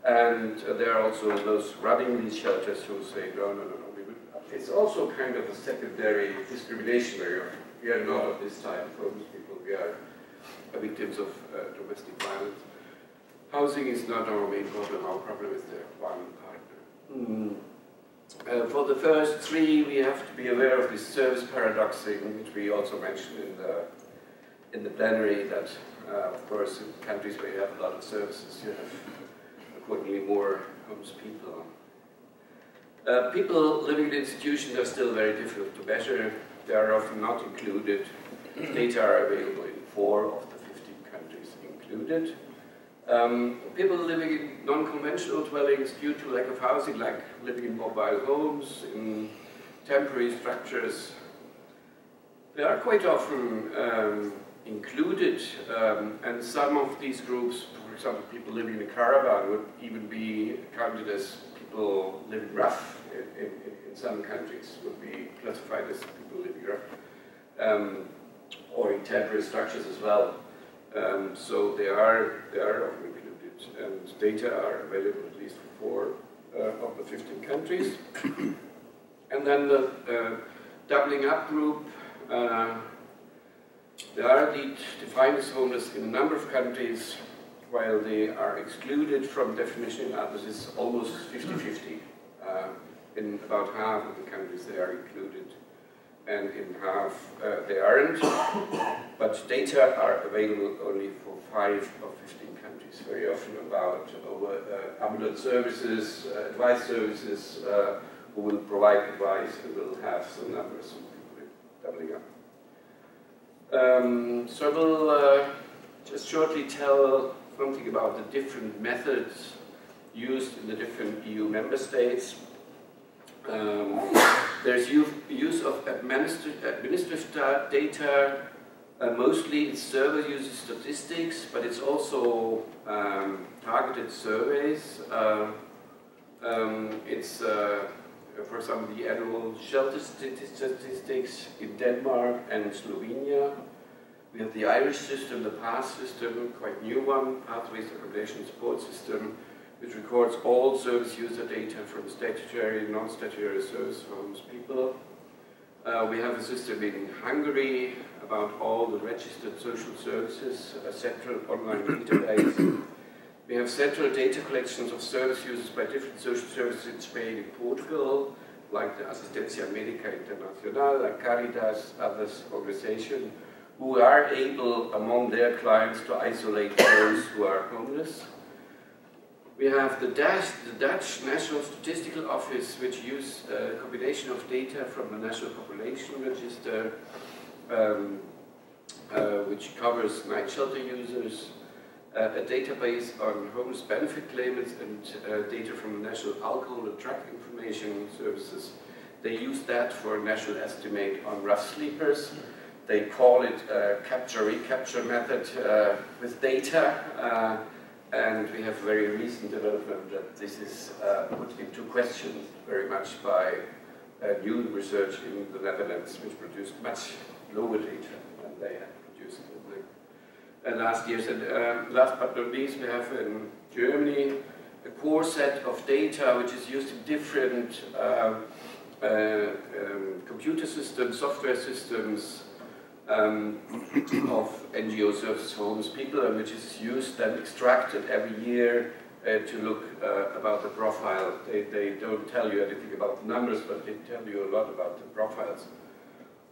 And there are also those running these shelters who say, no, we wouldn't. It's also kind of a secondary discrimination area. We are not of this type of homeless people, we are victims of domestic violence. Housing is not our main problem, our problem is the one partner. For the first 3, we have to be aware of this service paradoxing, which we also mentioned in the plenary, that of course in countries where you have a lot of services, you have accordingly more homeless people. People living in institutions are still very difficult to measure. They are often not included. Data are available in 4 of the 15 countries included. People living in non-conventional dwellings due to lack of housing, like living in mobile homes, in temporary structures, they are quite often included, and some of these groups, for example, people living in a caravan, would even be counted as people living rough in some countries, would be classified as people living rough, or in temporary structures as well. So they are often included, and data are available at least for 4 of the 15 countries. And then the doubling up group, they are defined as homeless in a number of countries, while they are excluded from definition in others. It's almost 50-50. In about half of the countries they are included, and in half they aren't. But data are available only for 5 of 15 countries, very often about ambulance services, advice services, who will provide advice and will have some numbers of people doubling up. So I will just shortly tell something about the different methods used in the different EU member states. There's use of administrative data, mostly it's survey uses statistics, but it's also targeted surveys. It's, for example, the annual shelter statistics in Denmark and Slovenia. We have the Irish system, the PASS system, quite new one, Pathways Accommodation Support System, which records all service user data from statutory and non-statutory service for homeless people. We have a system in Hungary about all the registered social services, a central online database. We have central data collections of service users by different social services in Spain and Portugal, like the Asistencia Médica Internacional, like Caritas, others organizations, who are able, among their clients, to isolate those who are homeless. We have the Dutch National Statistical Office, which use a combination of data from the National Population Register, which covers night shelter users, a database on homeless benefit claimants, and data from the National Alcohol and Drug Information Services. They use that for a national estimate on rough sleepers. They call it a capture-recapture method with data. And we have very recent development that this is put into question very much by new research in the Netherlands, which produced much lower data than they had produced in the last years. And last but not least, we have in Germany a core set of data which is used in different computer systems, software systems, of NGO services for homeless people, and which is used and extracted every year to look about the profile. They don't tell you anything about the numbers, but they tell you a lot about the profiles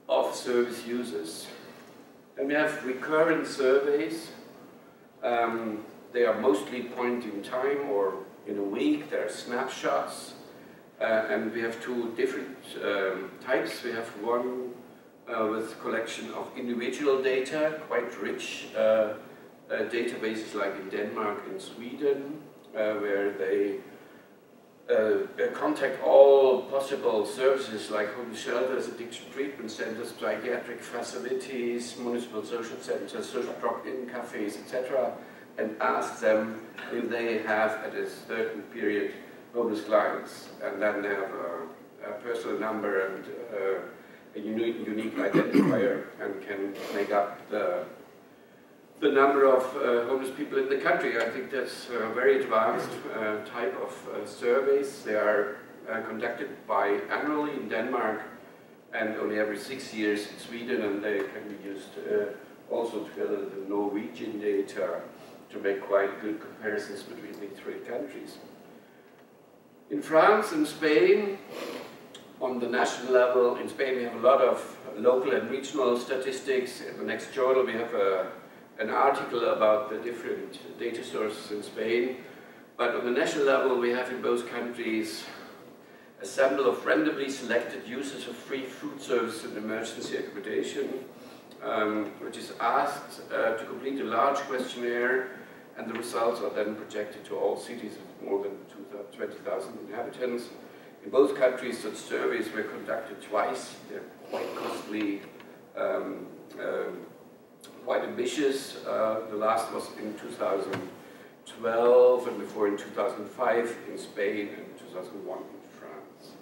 of service users. Then we have recurrent surveys. They are mostly point in time or in a week. There are snapshots. And we have two different types. We have one with collection of individual data, quite rich databases like in Denmark and Sweden, where they contact all possible services like homeless shelters, addiction treatment centers, psychiatric facilities, municipal social centers, social drop-in cafes, etc., and ask them if they have at a certain period homeless clients, and then they have a personal number and a unique identifier, and can make up the number of homeless people in the country. I think that's a very advanced type of surveys. They are conducted annually in Denmark and only every 6 years in Sweden, and they can be used also together with the Norwegian data to make quite good comparisons between the three countries. In France and Spain, on the national level, in Spain we have a lot of local and regional statistics. In the next journal we have an article about the different data sources in Spain. But on the national level we have in both countries a sample of randomly selected users of free food service and emergency accommodation, which is asked to complete a large questionnaire, and the results are then projected to all cities with more than 20,000 inhabitants. In both countries, such surveys were conducted twice. They're quite costly, quite ambitious. The last was in 2012, and before in 2005 in Spain, and 2001 in France.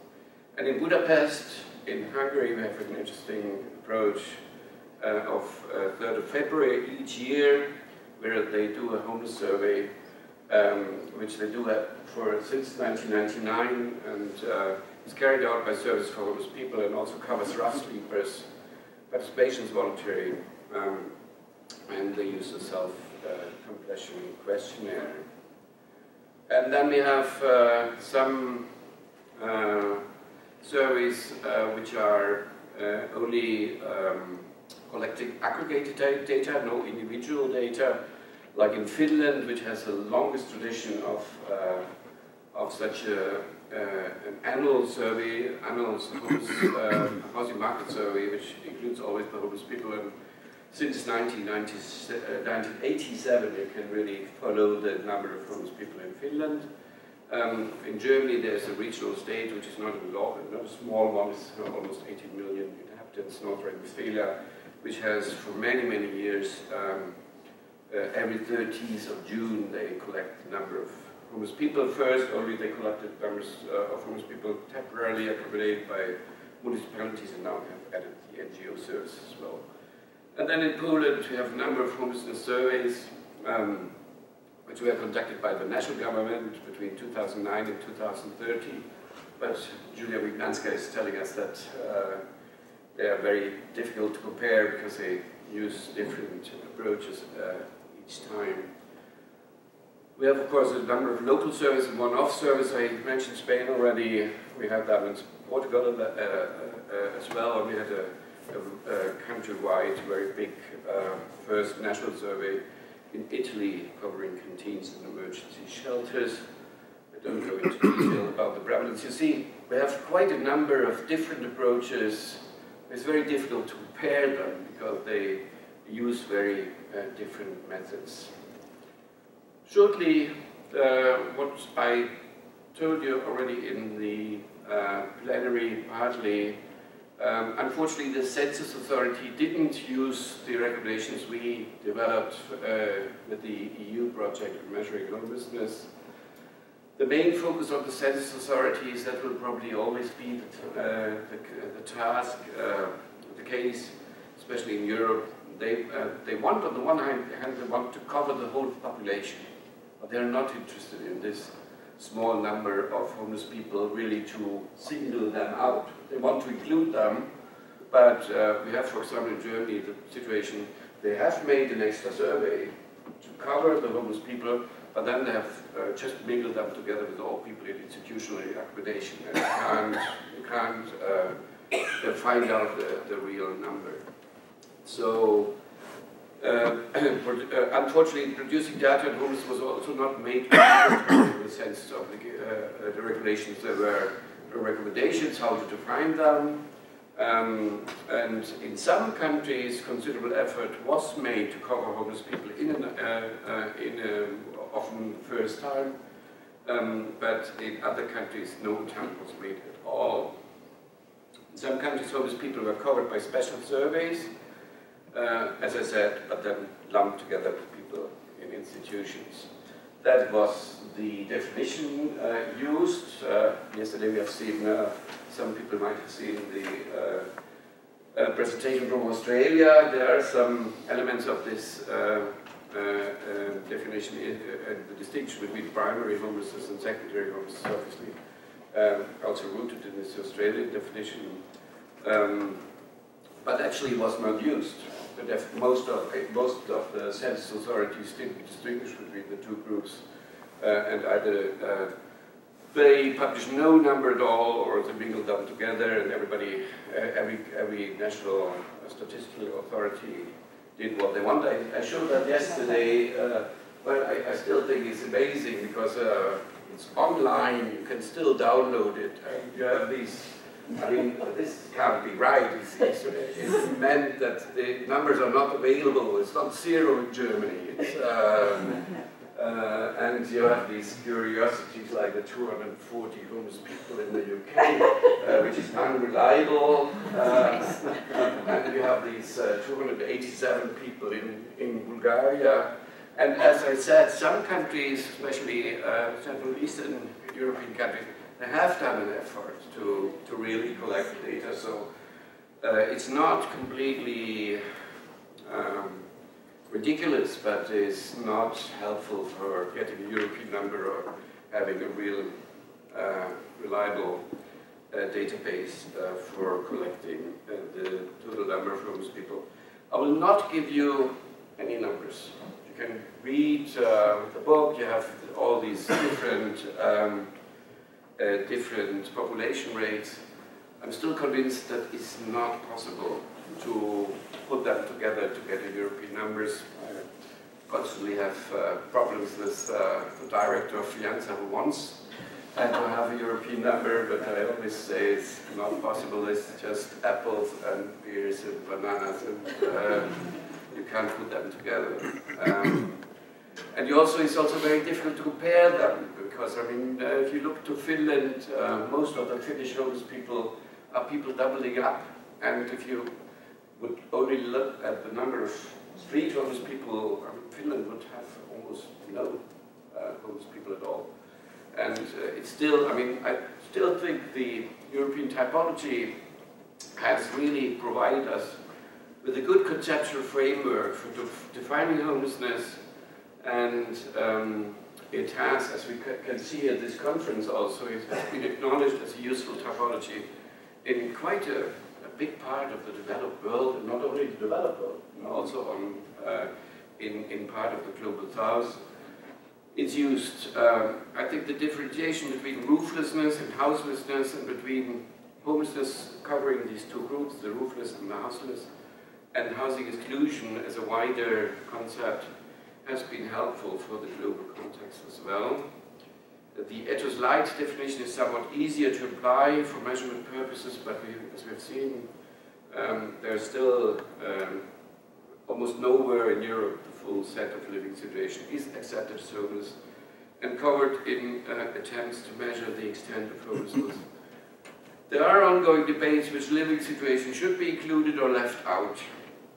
And in Budapest, in Hungary, we have an interesting approach of 3rd of February each year, where they do a homeless survey, which they do since 1999, and is carried out by Service for Homeless People and also covers rough sleepers. Participation is voluntary, and they use a self-completion questionnaire. And then we have some surveys which are only collecting aggregated data, no individual data, like in Finland, which has the longest tradition of such an annual survey, annual housing market survey, which includes always the homeless people. And since 1987, you can really follow the number of homeless people in Finland. In Germany, there's a regional state, which is not a small one, it's almost 18 million inhabitants, North Rhine-Westphalia, which has for many, many years, every 30th of June, they collect the number of homeless people. First, only they collected numbers of homeless people temporarily accommodated by municipalities, and now we have added the NGO service as well. And then in Poland, we have a number of homelessness surveys, which were conducted by the national government between 2009 and 2013. But Julia Wignanska is telling us that they are very difficult to compare because they use different approaches each time. We have, of course, a number of local services and one-off services. I mentioned Spain already. We have that in Portugal as well. And we had a countrywide, very big first national survey in Italy covering canteens and emergency shelters. I don't go into detail about the prevalence. You see, we have quite a number of different approaches. It's very difficult to compare them because they use very different methods. Shortly, what I told you already in the plenary partly, unfortunately the Census Authority didn't use the recommendations we developed with the EU project of measuring homelessness. The main focus of the Census Authorities, that will probably always be the task, the case, especially in Europe. They want, on the one hand, they want to cover the whole population, but they're not interested in this small number of homeless people really to single them out. They want to include them, but we have, for example, in Germany, the situation, they have made an extra survey to cover the homeless people, but then they have just mingled them together with all people in institutional accommodation, and you can't find out the real number. So, unfortunately, producing data on homelessness was also not made in the sense of the regulations. There were recommendations how to define them, and in some countries, considerable effort was made to cover homeless people often first time, but in other countries, no attempt was made at all. In some countries, homeless people were covered by special surveys, as I said, but then lumped together with people in institutions. That was the definition used. Yesterday we have seen, some people might have seen the presentation from Australia. There are some elements of this definition, the distinction between primary homelessness and secondary homelessness, obviously, also rooted in this Australian definition, but actually was not used. Most of the census authorities didn't distinguish between the two groups, and either they published no number at all, or they mingled them together, and every national statistical authority did what they want. I showed that yesterday. Well, I still think it's amazing because it's online. You can still download it, and you have these. I mean, this can't be right. It's meant that the numbers are not available. It's not zero in Germany. It's, and you have these curiosities like the 240 homeless people in the UK, which is unreliable. And you have these 287 people in Bulgaria. And as I said, some countries, especially Central Eastern European countries, they have done an effort to really collect data, so it's not completely ridiculous, but it's not helpful for getting a European number or having a real reliable database for collecting the total number of homeless people. I will not give you any numbers. You can read the book, you have all these different population rates. I'm still convinced that it's not possible to put them together to get a European numbers. I constantly have problems with the director of Fianza who wants to have a European number, but I always say it's not possible. It's just apples and beers and bananas, and you can't put them together. And it's also very difficult to compare them, because, I mean, if you look to Finland, most of the Finnish homeless people are people doubling up. And if you would only look at the number of street homeless people, I mean, Finland would have almost no homeless people at all. And it's still, I mean, I still think the European typology has really provided us with a good conceptual framework for defining homelessness. And it has, as we can see at this conference also, it has been acknowledged as a useful typology in quite a big part of the developed world, and not only the developed world, also in part of the global south. It's used, I think the differentiation between rooflessness and houselessness, and between homelessness covering these two groups, the roofless and the houseless, and housing exclusion as a wider concept, has been helpful for the global context as well. The ethos light definition is somewhat easier to apply for measurement purposes, but as we have seen, there's still almost nowhere in Europe the full set of living situation is accepted as homeless and covered in attempts to measure the extent of homelessness. There are ongoing debates which living situation should be included or left out.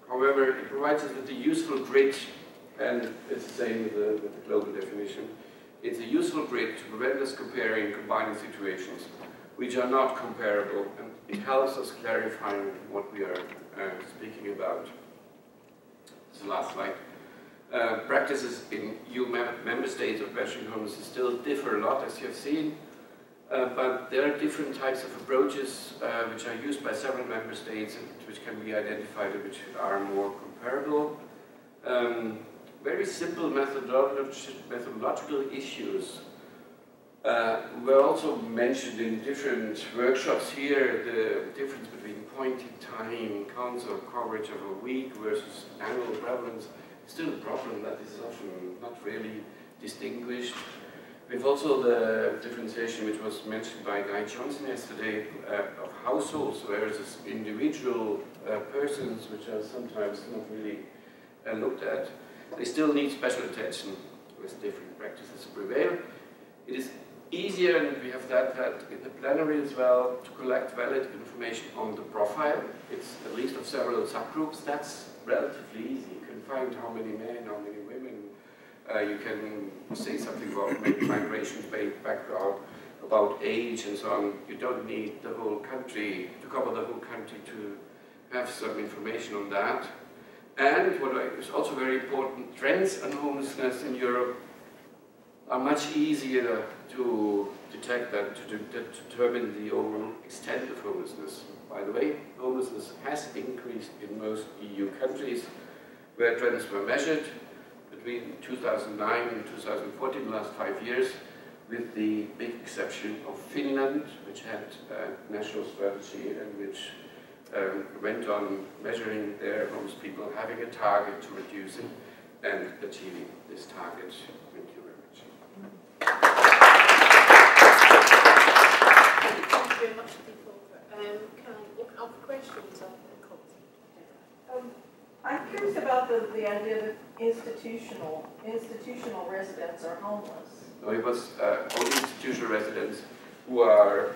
However, it provides us with a useful grid, and it's the same with the global definition. It's a useful grid to prevent us comparing combining situations which are not comparable, and it helps us clarify what we are speaking about. This is the last slide. Practices in EU member states of measuring homelessness still differ a lot, as you have seen, but there are different types of approaches which are used by several member states and which can be identified and which are more comparable. Very simple methodological issues were also mentioned in different workshops here. The difference between point in time counts or coverage of a week versus annual prevalence is still a problem that is often not really distinguished. We have also the differentiation which was mentioned by Guy Johnson yesterday of households versus individual persons, which are sometimes not really looked at. They still need special attention as different practices prevail. It is easier, and we have that in the plenary as well, to collect valid information on the profile. It's at least of several subgroups. That's relatively easy. You can find how many men, how many women. You can say something about maybe migration background, about age and so on. You don't need the whole country, to cover the whole country, to have some information on that. And what is also very important, trends on homelessness in Europe are much easier to detect than to determine the overall extent of homelessness. By the way, homelessness has increased in most EU countries where trends were measured between 2009 and 2014, the last 5 years, with the big exception of Finland, which had a national strategy and which went on measuring their homeless people, having a target to reduce it and achieving this target. Thank you very much. Thank you very much, people. Can I open up for questions and comments? I'm curious about the idea that institutional residents are homeless. No, it was only institutional residents who are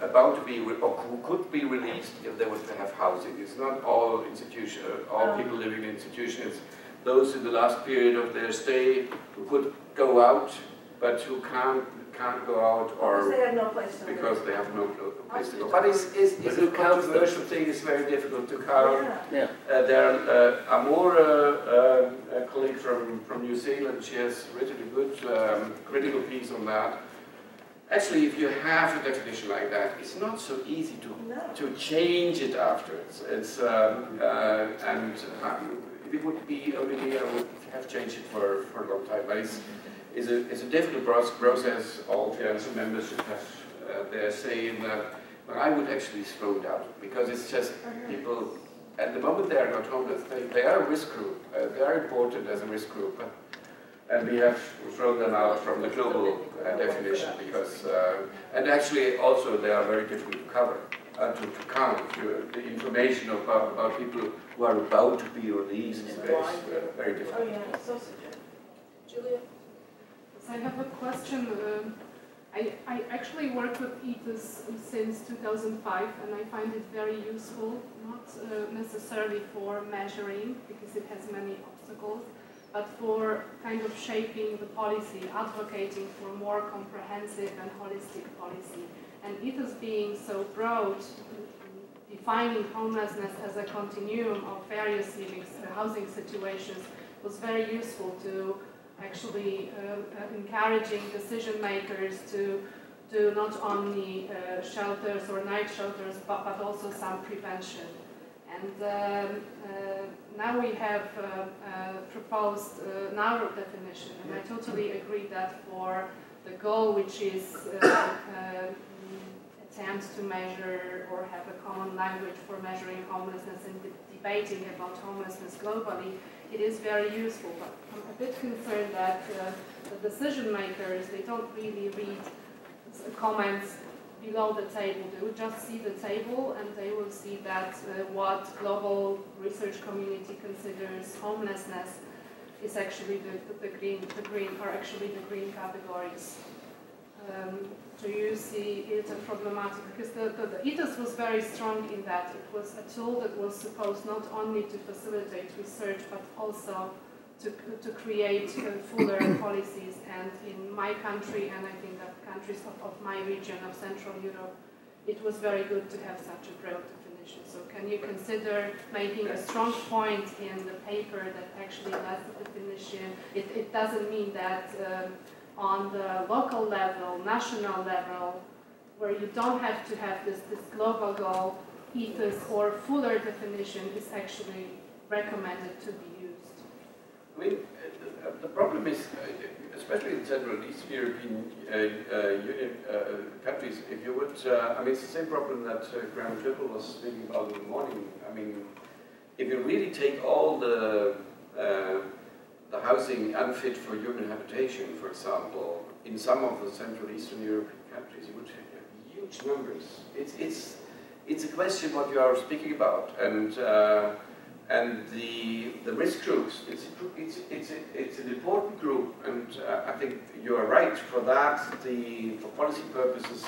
about to be, or who could be released if they would have housing. It's not all people living in institutions. Those in the last period of their stay who could go out, but who can't go out, or because they have no place to because live. they have no place to go. But it's a controversial thing. It's very difficult to count. Yeah. There are more a colleague from New Zealand. She has written a good critical piece on that. Actually, if you have a definition like that, it's not so easy to change it afterwards. It's if it would be only me, I would have changed it for a long time. But it's a difficult process. All financial members should have their say in that. But I would actually slow down, because it's just people. At the moment, they are not homeless. They are a risk group. They are important as a risk group. And we have thrown them out from the global definition because, and actually also they are very difficult to cover, to count. The information about people who are about to be released is very difficult. Oh yeah, so subjective. Julia? I have a question. I actually work with ethos since 2005, and I find it very useful, not necessarily for measuring, because it has many obstacles, but for kind of shaping the policy, advocating for more comprehensive and holistic policy. And ethos being so broad, defining homelessness as a continuum of various housing situations was very useful to actually encouraging decision makers to do not only shelters or night shelters, but also some prevention. And now we have proposed narrow definition, and I totally agree that for the goal, which is attempts to measure or have a common language for measuring homelessness and debating about homelessness globally, it is very useful. But I'm a bit concerned that the decision makers, they don't really read comments below the table. They will just see the table and they will see that what global research community considers homelessness is actually the green categories. Do you see it a problematic? Because the ethos was very strong in that it was a tool that was supposed not only to facilitate research but also to create fuller policies. And in my country, and I think that countries of my region of Central Europe, it was very good to have such a broad definition. So can you consider making a strong point in the paper that actually that's the definition? It doesn't mean that on the local level, national level, where you don't have to have this global goal, ethos or fuller definition is actually recommended to be used. I mean, the problem is, especially in Central and Eastern European Union countries, if you would, I mean, it's the same problem that Graham Triple was speaking about in the morning. I mean, if you really take all the housing unfit for human habitation, for example, in some of the Central Eastern European countries, you would have huge numbers. It's a question what you are speaking about, and the risk groups. It's an important group, and I think you are right for that. For policy purposes,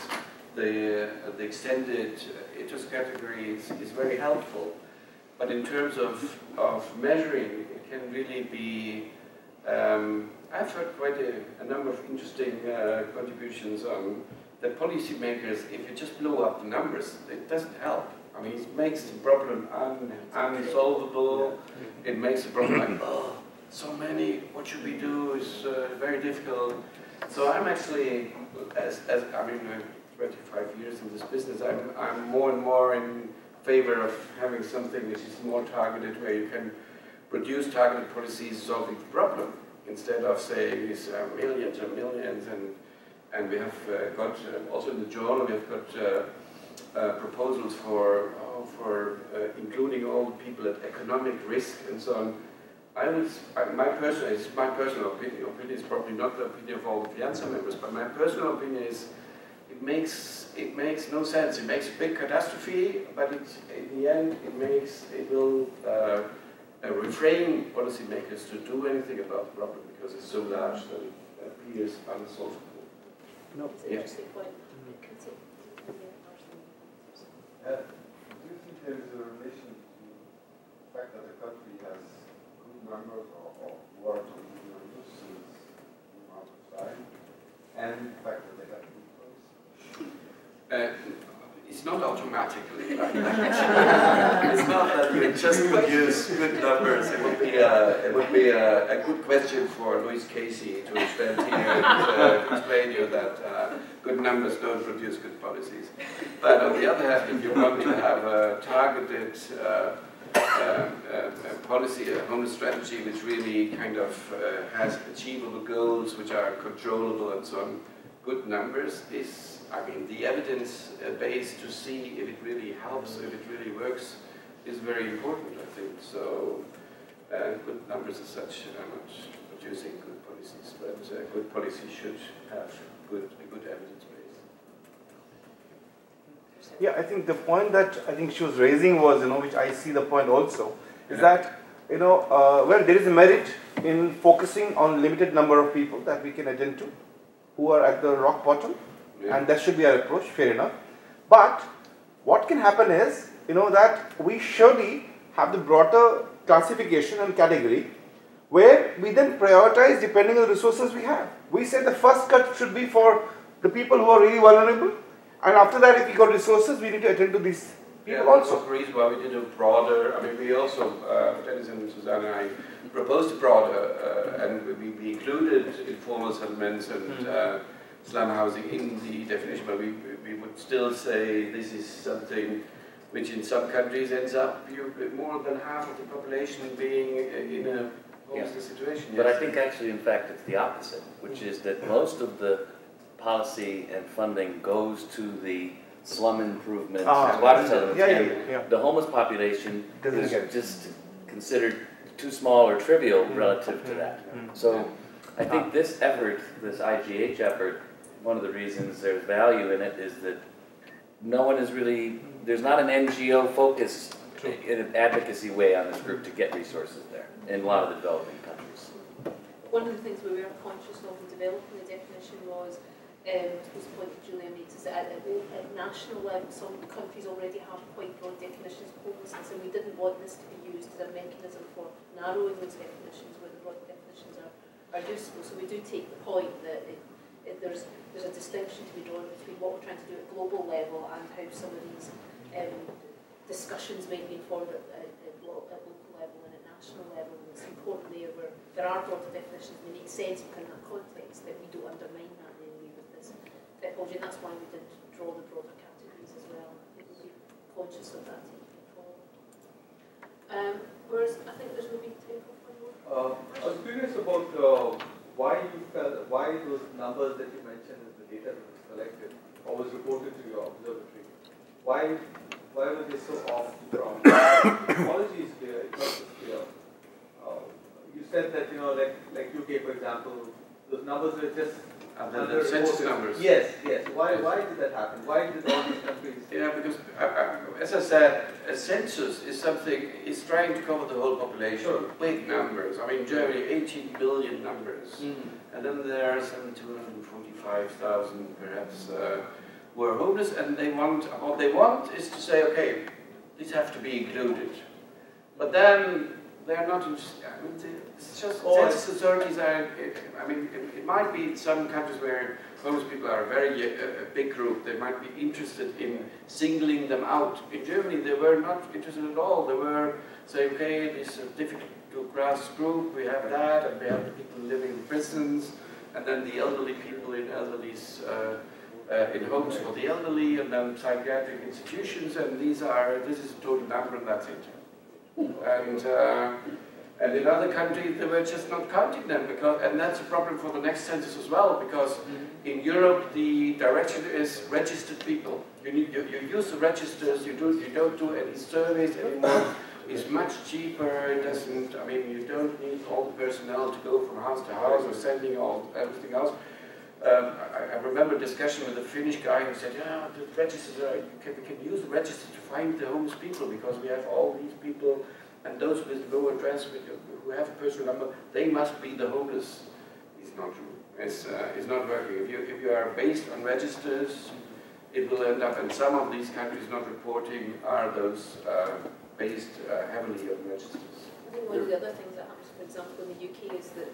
the extended ethos category is very helpful, but in terms of measuring, it can really be. I've heard quite a number of interesting contributions on that policymakers, if you just blow up the numbers, it doesn't help. I mean, it makes the problem unsolvable. It makes the problem like, oh, so many, what should we do is very difficult. So I'm actually, as I mean, 25 years in this business, I'm more and more in favor of having something which is more targeted, where you can produce targeted policies solving the problem, instead of saying these millions and millions, and we have got, also in the journal, we have got proposals for including all the people at economic risk and so on. My personal opinion is probably not the opinion of all the Fianza members, but my personal opinion is it makes no sense. It makes a big catastrophe, but in the end it will refrain policymakers to do anything about the problem because it's so large that it appears unsolvable. No. It's an interesting point. Do you think there is a relation to the fact that the country has good numbers or worked on good numbers since the amount of time, and the fact that they have good policy? It's not automatically like that. It's not that we just produce good numbers. It would be a good question for Louis Casey to stand here and explain to you that good numbers don't produce good policies. But on the other hand, if you want to have a targeted policy, a homeless strategy which really kind of has achievable goals, which are controllable and so on, good numbers is, I mean, the evidence base to see if it really helps, if it really works, is very important, I think. So, good numbers as such are not producing good policies, but good policies should have a good evidence base. Yeah, I think the point that I think she was raising was, which I see the point also, is that, well, there is a merit in focusing on limited number of people that we can attend to, who are at the rock bottom. Yeah. And that should be our approach, fair enough. But what can happen is, that we surely have the broader classification and category where we then prioritize depending on the resources we have. We say the first cut should be for the people who are really vulnerable, and after that, if we got resources, we need to attend to these people also. That's the reason why we did a broader, I mean, we also, Dennis and Susanne and I proposed a broader, and we included informal settlements and slum housing in the definition, but we would still say this is something which in some countries ends up more than half of the population being in a homelessness situation. Yes. But I think actually, in fact, it's the opposite, which is that most of the policy and funding goes to the slum improvements, water settlements, the homeless population is just considered too small or trivial relative to that. So I think this effort, this IGH effort, one of the reasons there's value in it is that no one is really, there's not an NGO focus in an advocacy way on this group to get resources there in a lot of the developing countries. One of the things we were conscious of in developing the definition was, I suppose the point that Julia made is that at national level, some countries already have quite broad definitions of homelessness, and we didn't want this to be used as a mechanism for narrowing those definitions where the broad definitions are useful. So we do take the point that there's a distinction to be drawn between what we're trying to do at global level and how some of these discussions might be informed at local level and at national level. And it's important there where there are broader definitions, they make sense within that context, that we don't undermine that in any way with this technology, and that's why we did draw the broader categories as well. I think we'll be conscious of that taking forward. Whereas I think there's maybe time for one more. I was curious about why those numbers that you mentioned as the data that was collected or was reported to your observatory, why were they so off from technology is clear, it's not just clear. You said that, like UK, for example, those numbers were just the census numbers. Yes. Why did that happen? Why did all these countries? Yeah, because as I said, a census is something, is trying to cover the whole population. Sure. Big numbers. I mean, Germany, 18 million numbers. And then there are some 245,000 perhaps who are homeless, and what they want is to say, okay, these have to be included. But then they're not, it's just census authorities are, it might be in some countries where homeless people are a very big group, they might be interested in singling them out. In Germany, they were not interested at all. They were saying, okay, this is a difficult to grasp group, we have that, and we have the people living in prisons, and then the elderly people in in homes for the elderly, and then psychiatric institutions, and this is a total number, and that's it. And in other countries, they were just not counting them, and that's a problem for the next census as well, because in Europe, the direction is registered people. You use the registers, you don't do any surveys anymore. It's much cheaper, it doesn't, you don't need all the personnel to go from house to house or sending everything else. I remember a discussion with a Finnish guy who said, yeah, the registers we can use the registers to find the homeless people, because we have all these people, and those with no address, who have a personal number, they must be the homeless. It's not true. It's not working. If you are based on registers, it will end up, and some of these countries not reporting are those based heavily on registers. I think one of the other things that happens, for example, in the UK is that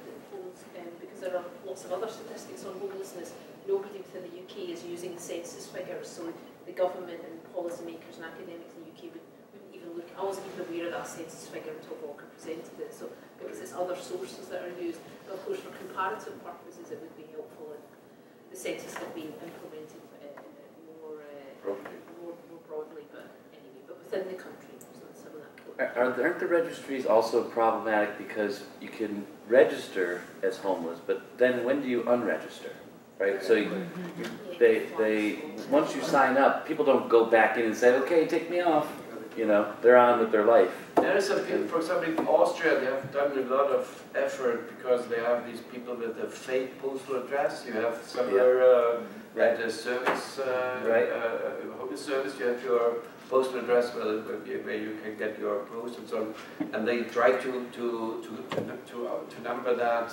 because there are lots of other statistics on homelessness, nobody within the UK is using the census figures, so the government and policymakers and academics in the UK wouldn't even look. I wasn't even aware of that census figure until Walker presented it, so because it's other sources that are used. But of course, for comparative purposes, it would be helpful if the census had been implemented more broadly, but anyway, but within the country. Aren't the registries also problematic because you can register as homeless, but then when do you unregister, right? So they once you sign up, people don't go back in and say, okay, take me off. They're on with their life. There is something, for example, in Austria, they have done a lot of effort because they have these people with a fake postal address. You have somewhere at a service, homeless service, you have your postal address where you can get your post and so on, and they try to number that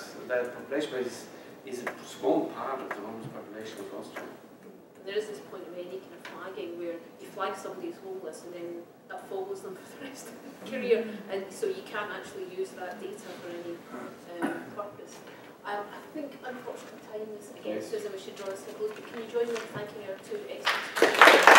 population, but is a small part of the homeless population of Austria. There is this point of any kind of flagging where you flag somebody as homeless and then that follows them for the rest of their career, and so you can't actually use that data for any purpose. I think, unfortunately, time is against us and we should draw this to a close, but can you join me in thanking our two experts?